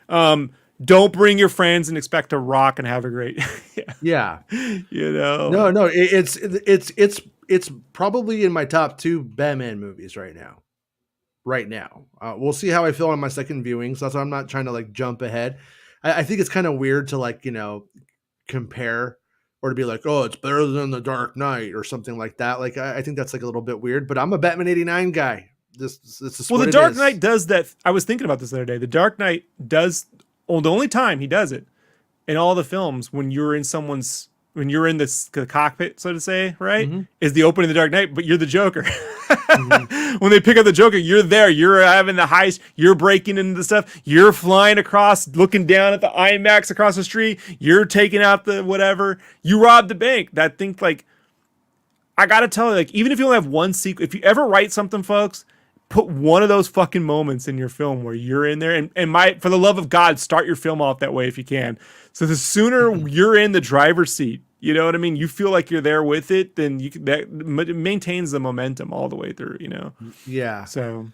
Don't bring your friends and expect to rock and have a great Yeah. No, it's probably in my top 2 Batman movies right now. We'll see how I feel on my second viewing. So that's why I'm not trying to like jump ahead. I think it's kind of weird to like, compare or to be like, oh, it's better than The Dark Knight or something like that. Like, I think that's like a little bit weird, but I'm a Batman 89 guy. The Dark Knight does that. I was thinking about this the other day. The Dark Knight does, the only time he does it in all the films when you're in the cockpit, so to say, right, is the opening of The Dark Knight, but you're the Joker. When they pick up the Joker, you're there. You're having the heist. You're breaking into the stuff. You're flying across, looking down at the IMAX across the street. You're taking out the whatever. You robbed the bank. That thing, like, I gotta tell you, like, even if you only have one sequence, if you ever write something, folks, put one of those fucking moments in your film where you're in there. And for the love of God, start your film off that way if you can. So the sooner you're in the driver's seat, you know what I mean? You feel like you're there with it, then that maintains the momentum all the way through, Yeah. So,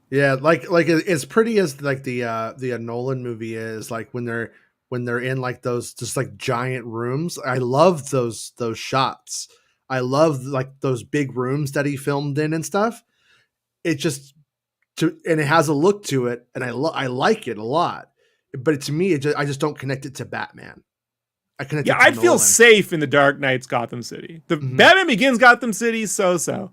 yeah, like as pretty as like the Nolan movie is, like when they're in like those just like giant rooms. I love those shots. I love like those big rooms that he filmed in and stuff. It just and it has a look to it, and I like it a lot. But to me, I just don't connect it to Batman. I'd feel safe in the Dark Knight's Gotham City. The Batman Begins Gotham City, so.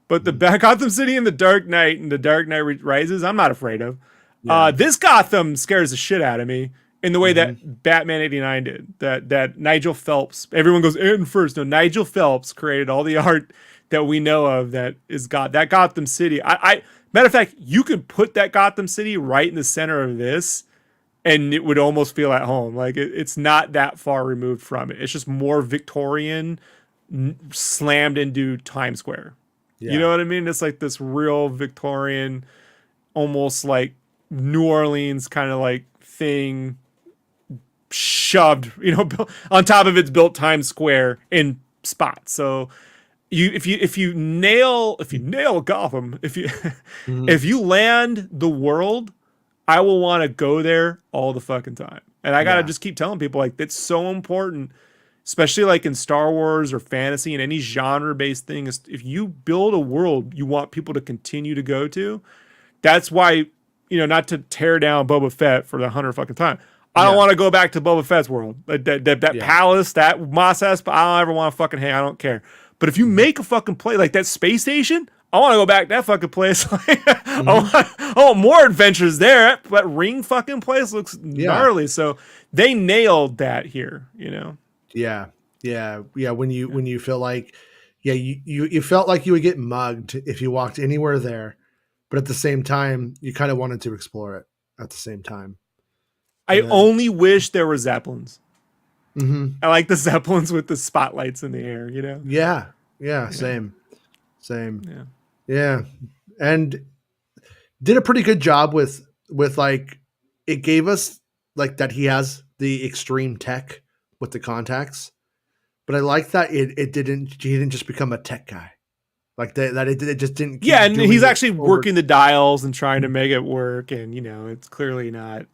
But the Gotham City and the Dark Knight and the Dark Knight Rises, I'm not afraid of. Yeah. This Gotham scares the shit out of me in the way that Batman 89 did. That Nigel Phelps, everyone goes in first. No, Nigel Phelps created all the art that we know of that Gotham City. Matter of fact, you could put that Gotham City right in the center of this, and it would almost feel at home. Like it's not that far removed from it. It's just more Victorian, slammed into Times Square. Yeah. You know what I mean? It's like this real Victorian, almost like New Orleans kind of like thing shoved, on top of it's built Times Square in spots. So if you nail Gotham, if you land the world, I will want to go there all the fucking time. And I got to just keep telling people, like, it's so important, especially like in Star Wars or fantasy and any genre-based thing. If you build a world you want people to continue to go to, that's why, not to tear down Boba Fett for the 100 fucking time. I don't want to go back to Boba Fett's world. That palace, that Mos Espa, I don't ever want to fucking hang. I don't care. But if you make a fucking play like that space station, I want to go back to that fucking place. I want more adventures there. That ring fucking place looks gnarly. So they nailed that here, Yeah. When you feel like, you felt like you would get mugged if you walked anywhere there, but at the same time, you kind of wanted to explore it at the same time. I only wish there were Zeppelins. Mm-hmm. I like the Zeppelins with the spotlights in the air, you know? Yeah, yeah, Yeah. same, Yeah. yeah, and did a pretty good job with like it gave us like that he has the extreme tech with the contacts, but I like that it didn't he didn't just become a tech guy like that it just didn't Yeah, keep and he's doing it actually over. working the dials and trying to make it work, and you know, it's clearly not,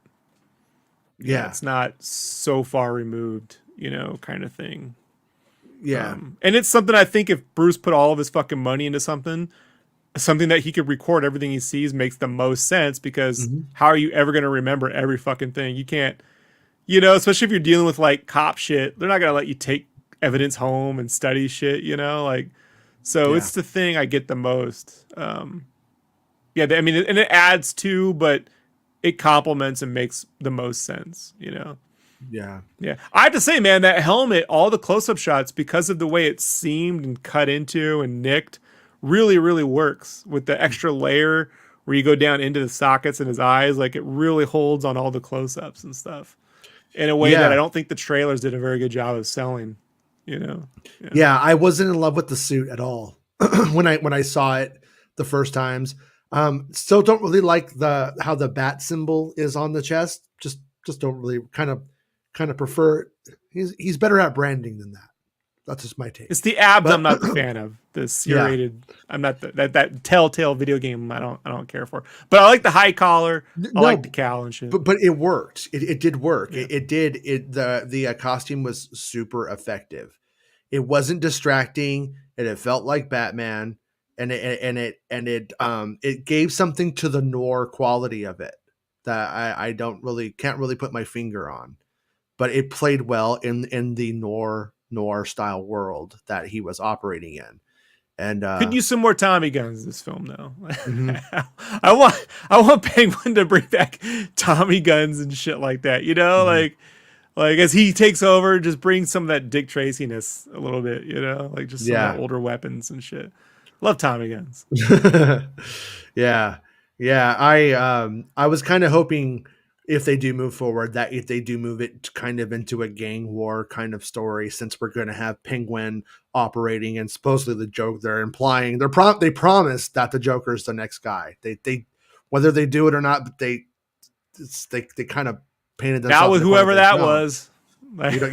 yeah, Yeah, it's not so far removed, you know, kind of thing. yeah, And it's something I think if Bruce put all of his fucking money into something that he could record everything he sees makes the most sense because hmm how are you ever going to remember every fucking thing? You can't, you know, especially if you're dealing with like cop shit, they're not going to let you take evidence home and study shit, you know, like, so yeah, it's the thing I get the most. Yeah, I mean, and it adds to, but it complements and makes the most sense, you know? yeah, Yeah. I have to say, man, that helmet, all the close up shots, because of the way it seamed and cut into and nicked, really, really works with the extra layer where you go down into the sockets in his eyes. Like it really holds on all the close ups and stuff in a way that I yeah, don't think the trailers did a very good job of selling, you know? Yeah. yeah. I wasn't in love with the suit at all when I saw it the first times. Still don't really like the how the bat symbol is on the chest. Just don't really kind of prefer. He's better at branding than that. That's just my It's take. the abs I'm But not the fan of. The yeah, serrated, I'm not that Telltale video game. I don't care for. But I like the high collar. I like the no, cowl and shit. but it worked. It did work. Yeah. It did. The costume was super effective. It wasn't distracting, and it felt like Batman, and it gave something to the noir quality of it that I don't really can't really put my finger on, but it played well in the noir style world that he was operating in, and Could use some more Tommy guns in this film, though. mhm, I want Penguin to bring back Tommy guns and shit like that. You know, mhm. like as he takes over, just bring some of that Dick Tracy-ness a little bit. You know, like just some of the Yeah. older weapons and shit. Love Tommy guns. Yeah. Yeah. I was kind of hoping if they do move forward that if they do move it kind of into a gang war kind of story, since we're going to have Penguin operating and supposedly the joke they're implying they promised that the Joker is the next guy. They whether they do it or not, but they kind of painted Not themselves in with the corner. whoever Like, that no, was.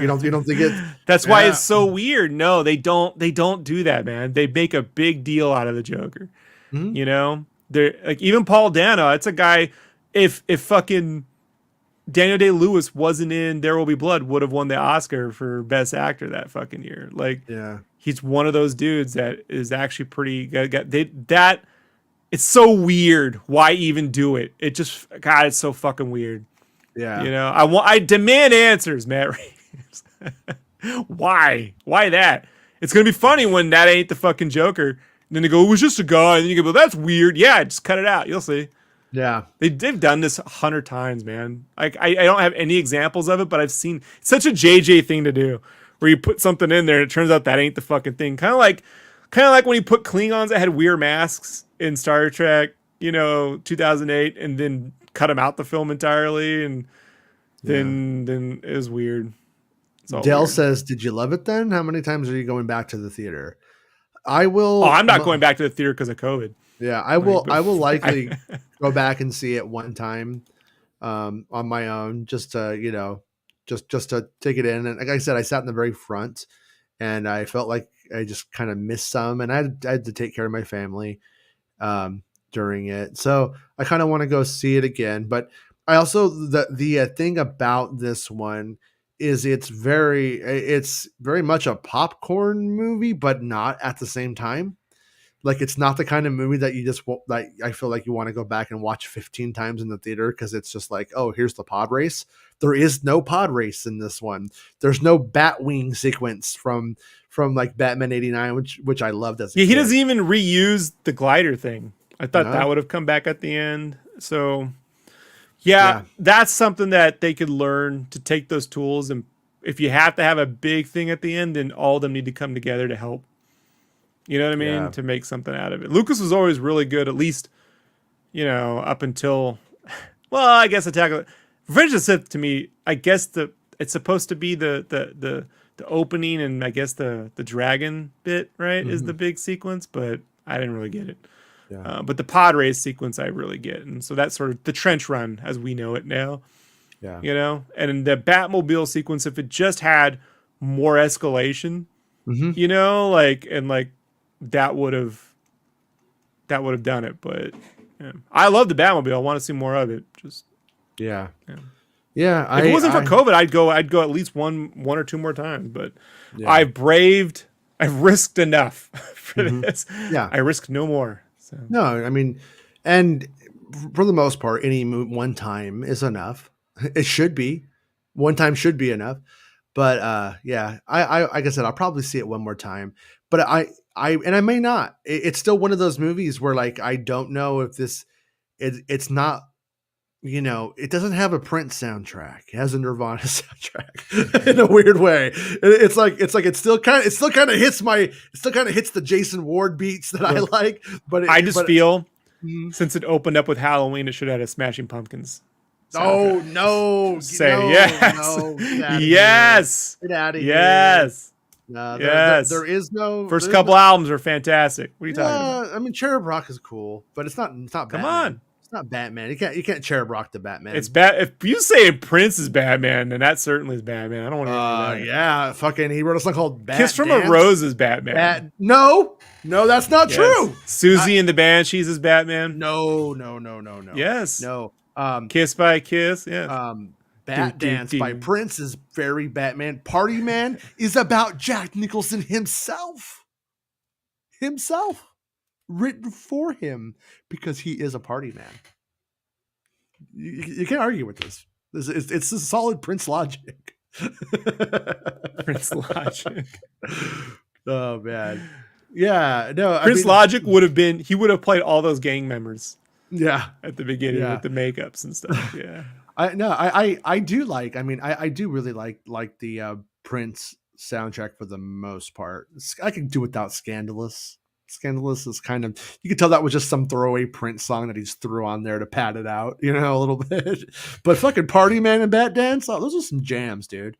you don't think it? That's why it's Yeah. so weird. No, they don't do that, man. They make a big deal out of the Joker. Mhm. You know, they're like even Paul Dano. It's a guy. If fucking Daniel Day Lewis wasn't in There Will Be Blood, would have won the Oscar for Best Actor that fucking year. Like Yeah. he's one of those dudes that is actually pretty. That it's so weird. Why even do it? It just God, it's so fucking weird. Yeah. You know, I demand answers, Matt Reeves. Why that? It's gonna be funny when that ain't the fucking Joker. And then they go, it was just a guy. And then you go, well, that's weird. Yeah, just cut it out. You'll see. Yeah. They've done this 100 times, man. Like I don't have any examples of it, but I've seen it's such a JJ thing to do, where you put something in there and it turns out that ain't the fucking thing. Kind of like when you put Klingons that had weird masks in Star Trek, 2008, and then cut them out the film entirely, and Yeah. then it was weird. It's all Dale weird. says, "Did you love it then? How many times are you going back to the theater?" Oh, I'm not going back to the theater because of COVID. Yeah, Like, but I will likely go back and see it one time on my own, just to just to take it in. And like I said, I sat in the very front, and I felt like I just kind of missed some, and I had to take care of my family during it, so I kind of want to go see it again. But I also the thing about this one is it's very much a popcorn movie, but not at the same time. Like it's not the kind of movie that you just like. I feel like you want to go back and watch 15 times in the theater because it's just like, oh, here's the pod race. There is no pod race in this one. There's no Batwing sequence from like Batman '89, which I loved as a Yeah, he kid. doesn't even reuse the glider thing. I thought that No, would have come back at the end. So yeah, yeah, that's something that they could learn to take those tools, and if you have to have a big thing at the end, then all of them need to come together to help. You know what I mean? yeah, To make something out of it. Lucas was always really good, at least, up until, well, I guess Revenge of the Sith to me, I guess it's supposed to be the opening, and I guess the dragon bit, right, is the Mhm. big sequence, but I didn't really get it. Yeah. But the pod race sequence I really get, and so that's sort of the trench run as we know it now, Yeah. And in the Batmobile sequence, if it just had more escalation, Hmm. like and like that would have done it. But I love the Batmobile. I want to see more of it. Just Yeah. yeah. Yeah. If it wasn't for COVID, I'd go at least one or two more times. But Yeah. I've risked enough for Hmm. this. Yeah. I risk no more. So No, I mean, and for the most part, any one time is enough. It should be. One time should be enough. But yeah, like I said, I'll probably see it one more time. But and I may not. It's still one of those movies where like I don't know if it's not. It doesn't have a Prince soundtrack. It has a Nirvana soundtrack in a weird way. It still kind of hits the Jason Ward beats that I look, like. I just But feel mm, since it opened up with Halloween, it should have had a Smashing Pumpkins oh soundtrack. no, Say no, yes, no, get out of here. yes, Get out of here. yes, No, there yes. is no First couple albums are fantastic. What are you talking about? yeah, I mean Cherub Rock is cool, but it's not Come Batman. on. It's not Batman. You can't Cherub Rock the It's Batman. bad. If you say Prince is Batman, then that certainly is Batman. I don't want to hear that. Yeah, fucking he wrote a song called Kiss Bat from a Dance. Rose is Batman. No, that's not Yes. true. Susie and the Banshees is Batman. No. Yes. No. Kiss by Kiss. Yes. Bat Dance by Prince is very Batman. Party Man is about Jack Nicholson himself. Written for him because he is a party man. You can't argue with this. It's a solid Prince logic. Prince Logic. Oh man. Yeah, no. Prince Logic would have played all those gang members Yeah, at the beginning with the makeups and stuff. Yeah. I do like. I mean, I do really like the Prince soundtrack for the most part. I can do without Scandalous. Scandalous is kind of, you can tell that was just some throwaway Prince song that he just threw on there to pad it out, a little bit. But fucking Party Man and Bat Dance, oh, those are some jams, dude.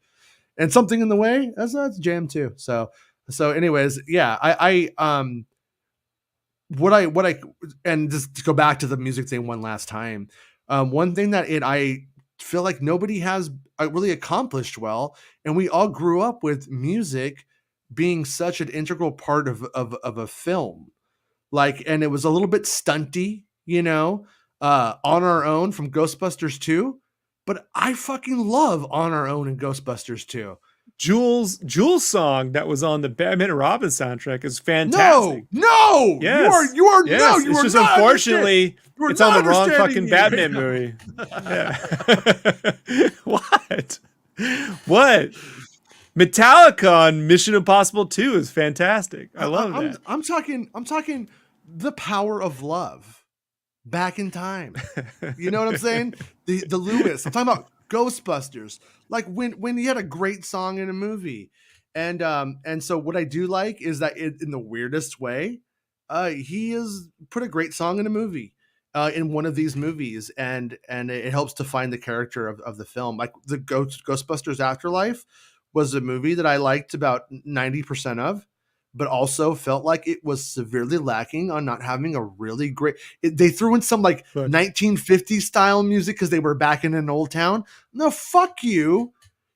And Something in the Way, that's a jam too. So anyways, yeah, what I and just to go back to the music thing one last time, one thing that I feel like nobody has really accomplished well, and we all grew up with music being such an integral part of a film, like, and it was a little bit stunty, On Our Own from Ghostbusters 2, but I fucking love On Our Own and Ghostbusters 2. Jules' song that was on the Batman and Robin soundtrack is fantastic. No, yes, you are yes. no, you it's are just not unfortunately it's on the wrong fucking Batman me. movie. What? Metallica on Mission Impossible 2 is fantastic. I love that. I'm talking The Power of Love. Back in Time. You know what I'm saying? The Lewis. I'm talking about Ghostbusters. Like when he had a great song in a movie. And so what I do like is that in the weirdest way, he has put a great song in a movie. In one of these movies, and it helps define the character of the film. Like the Ghostbusters Afterlife was a movie that I liked about 90% of, but also felt like it was severely lacking on not having a really great. They threw in some like 1950s style music because they were back in an old town. No, fuck you.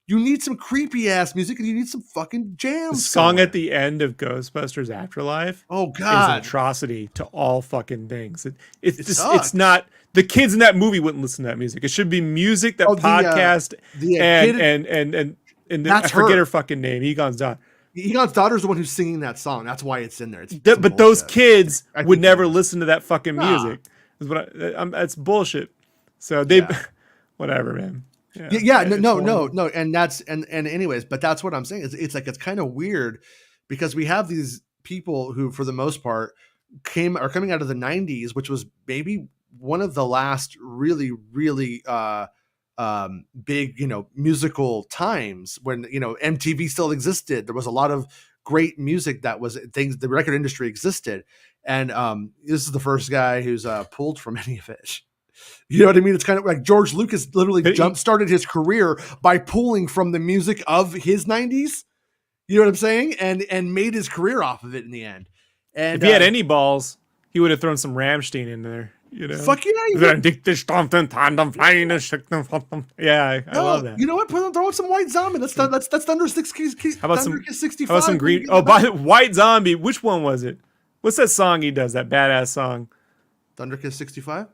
You need some creepy ass music and you need some fucking jams. The song at the end of Ghostbusters Afterlife, oh god, is an atrocity to all fucking things. It's not, the kids in that movie wouldn't listen to that music. It should be music that podcast and I forget her fucking name, Egon's daughter. Egon's daughter's the one who's singing that song. That's why it's in there. But those kids would never listen to that fucking music. That's bullshit. So whatever, man. No, and that's and anyways, but that's what I'm saying. It's like it's kind of weird because we have these people who, for the most part, are coming out of the '90s, which was maybe one of the last really big musical times when MTV still existed. There was a lot of great music that was things. The record industry existed, and this is the first guy who's pulled from any of it. You know what I mean? It's kind of like George Lucas literally But jump started his career by pulling from the music of his 90s. You know what I'm saying? And made his career off of it in the end. if And he had any balls, he would have thrown some Rammstein in there. You know, fuck yeah, yeah, I love no, that. you know what? Throw some White Zombie. That's Thunder How about Thunder some? Kiss How about 65. some green? Oh, by White Zombie. Which one was it? What's that song he does? That badass song. Thunder Kiss 65.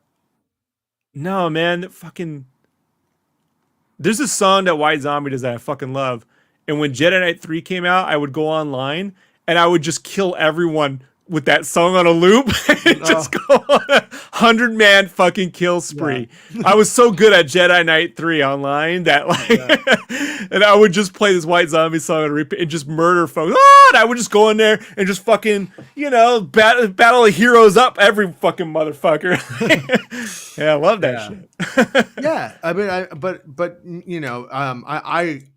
No, man. Fucking. There's a song that White Zombie does that I fucking love. And when Jedi Knight 3 came out, I would go online and I would just kill everyone with that song on a loop and just go on a 100-man fucking kill spree. Yeah. I was so good at Jedi Knight 3 online that and I would just play this White Zombie song and repeat and just murder folks. And I would just go in there and just fucking, battle the heroes up every fucking motherfucker. Yeah, I love that shit. Yeah, I mean,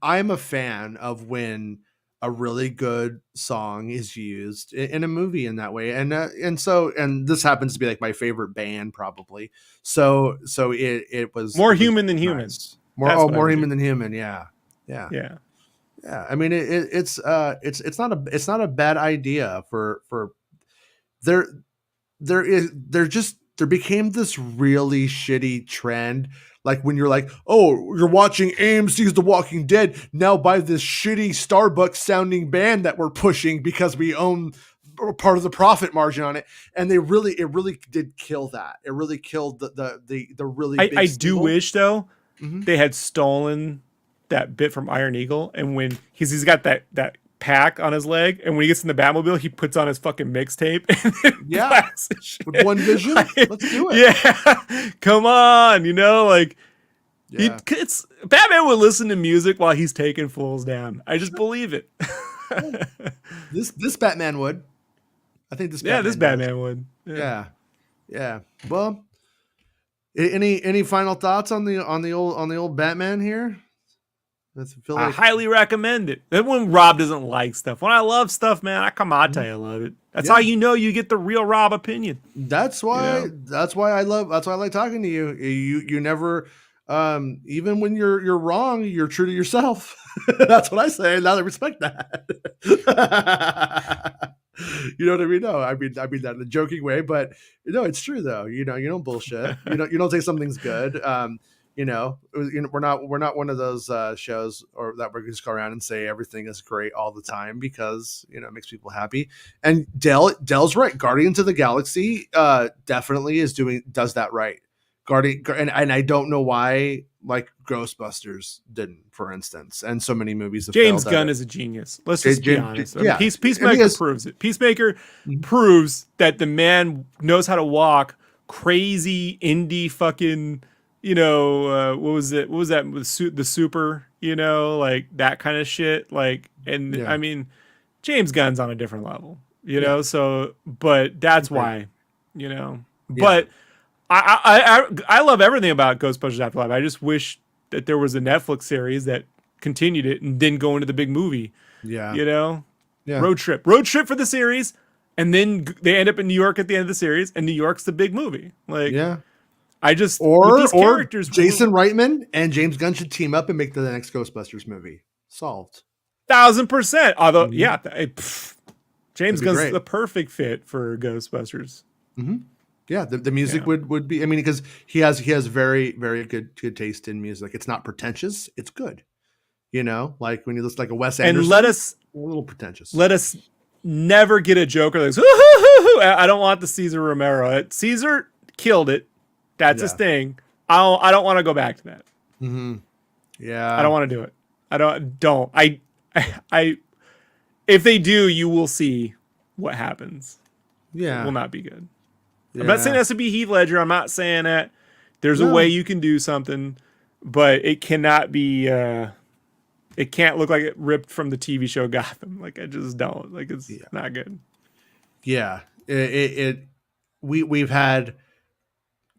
I'm a fan of when a really good song is used in a movie in that way, and this happens to be like my favorite band probably. So it was More it was human than human. nice. More Human than human. Yeah. I mean, it's not a bad idea for there there became this really shitty trend. Like when you're like, oh, you're watching AMC's The Walking Dead now by this shitty Starbucks sounding band that we're pushing because we own part of the profit margin on it. And it really did kill that. It really killed the really big I do wish though they had stolen that bit from Iron Eagle, and when he's got that pack on his leg, and when he gets in the Batmobile, he puts on his fucking mixtape. Yeah, with One Vision, let's do it. Yeah, come on, Yeah. it's Batman would listen to music while he's taking fools down. I just believe it. This Batman would. I think this. Yeah, Batman this Batman would. Yeah. Well, any final thoughts on the old Batman here? I highly recommend it. Then when Rob doesn't like stuff, when I love stuff, man, I tell you I love it. That's how you know you get the real Rob opinion. That's why I like talking to you. You never, even when you're wrong, you're true to yourself. That's what I say. And I respect that. You know what I mean? No, I mean that in a joking way, but it's true though. You don't bullshit. You don't say something's good. We're not one of those shows or that we're just go around and say everything is great all the time because it makes people happy. And Dell's right. Guardians of the Galaxy definitely does that right. And I don't know why like Ghostbusters didn't, for instance, and so many movies. James Gunn is a genius. Let's just be honest. Yeah. Peacemaker proves it. Peacemaker proves that the man knows how to walk crazy indie fucking. What was it? What was that? The Super, like that kind of shit. Like, I mean, James Gunn's on a different level, so, but that's why, but I love everything about Ghostbusters Afterlife. I just wish that there was a Netflix series that continued it and didn't go into the big movie. Yeah. Road trip for the series. And then they end up in New York at the end of the series, and New York's the big movie. Like, I just or Jason Reitman and James Gunn should team up and make the next Ghostbusters movie. Solved. 1000%. Although, James Gunn's the perfect fit for Ghostbusters. Mm-hmm. Yeah, the music would be. I mean, because he has very very good taste in music. It's not pretentious. It's good. Like when you listen like a Wes Anderson. And let us a little pretentious. Let us never get a Joker that's. I don't want the Cesar Romero. Caesar killed it. That's his thing. I don't want to go back to that. Mm-hmm. Yeah, I don't want to do it. I if they do, you will see what happens. Yeah, it will not be good. Yeah. I'm not saying it has to be Heath Ledger. I'm not saying that. There's a way you can do something, but it cannot be. It can't look like it ripped from the TV show Gotham. Like I just don't. Like it's not good. Yeah, we've had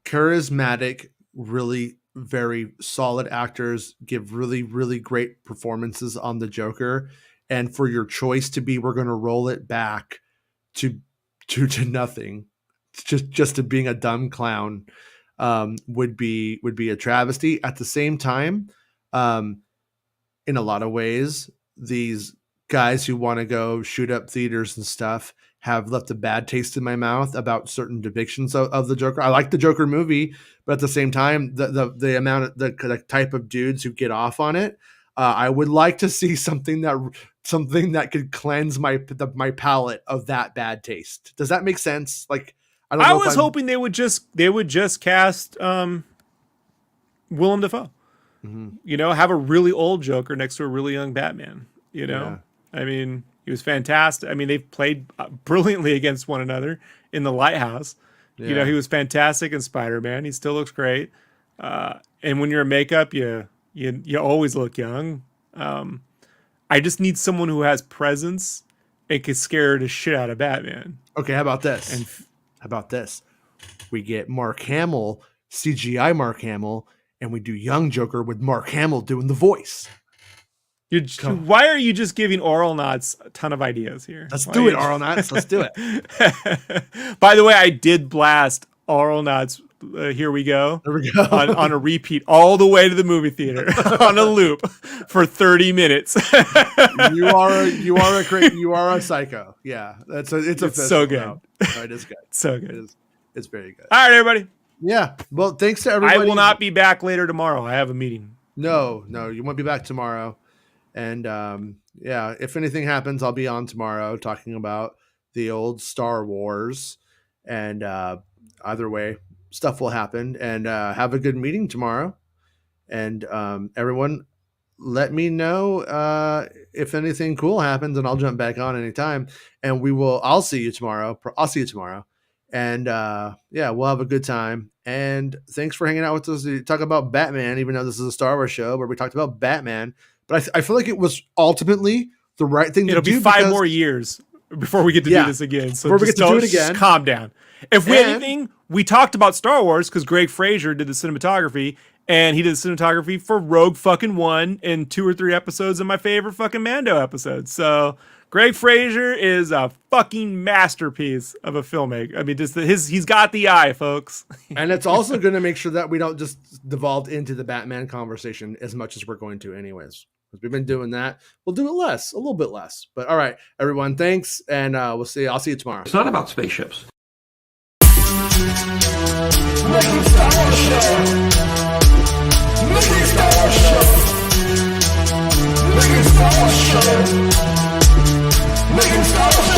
charismatic, really very solid actors give really really great performances on the Joker, and for your choice to be we're going to roll it back to nothing, just to being a dumb clown. would be a travesty. At the same time, in a lot of ways, these guys who want to go shoot up theaters and stuff have left a bad taste in my mouth about certain depictions of the Joker. I like the Joker movie, but at the same time, the amount of the type of dudes who get off on it, I would like to see something that could cleanse my palate of that bad taste. Does that make sense? Like, I was hoping they would just cast Willem Dafoe. Mm-hmm. You know, have a really old Joker next to a really young Batman. You know, I mean, he was fantastic. I mean, they've played brilliantly against one another in The Lighthouse. You know, he was fantastic in Spider-Man. He still looks great. And when you're in makeup, you always look young. I just need someone who has presence and can scare the shit out of Batman. Okay, how about this? We get Mark Hamill, CGI Mark Hamill, and we do young Joker with Mark Hamill doing the voice. Why are you just giving Oral Knots a ton of ideas here? Let's do it, Oral Knots. Let's do it. By the way, I did blast Oral Knots. Here we go. There we go. on a repeat all the way to the movie theater on a loop for 30 minutes. You are a psycho. Yeah, it's so good. Now. It is good. So good. It's very good. All right, everybody. Yeah. Well, thanks to everybody. I will not be back later tomorrow. I have a meeting. No, you won't be back tomorrow. And if anything happens, I'll be on tomorrow talking about the old Star Wars. And either way, stuff will happen. And have a good meeting tomorrow. And everyone, let me know if anything cool happens, and I'll jump back on anytime. And I'll see you tomorrow. And we'll have a good time. And thanks for hanging out with us to talk about Batman, even though this is a Star Wars show where we talked about Batman. But I feel like it was ultimately the right thing to do. It'll be 5 more years before we get to do this again. So before we get to do it again, just calm down. If we talked about Star Wars because Greg Fraser did the cinematography, and he did the cinematography for Rogue fucking One and 2 or 3 episodes of my favorite fucking Mando episodes. So Greg Fraser is a fucking masterpiece of a filmmaker. I mean, he's got the eye, folks. And it's also going to make sure that we don't just devolve into the Batman conversation as much as we're going to anyways. Because we've been doing that. We'll do it a little bit less. But all right, everyone, thanks. And I'll see you tomorrow. It's not about spaceships. MakingStarWars.net.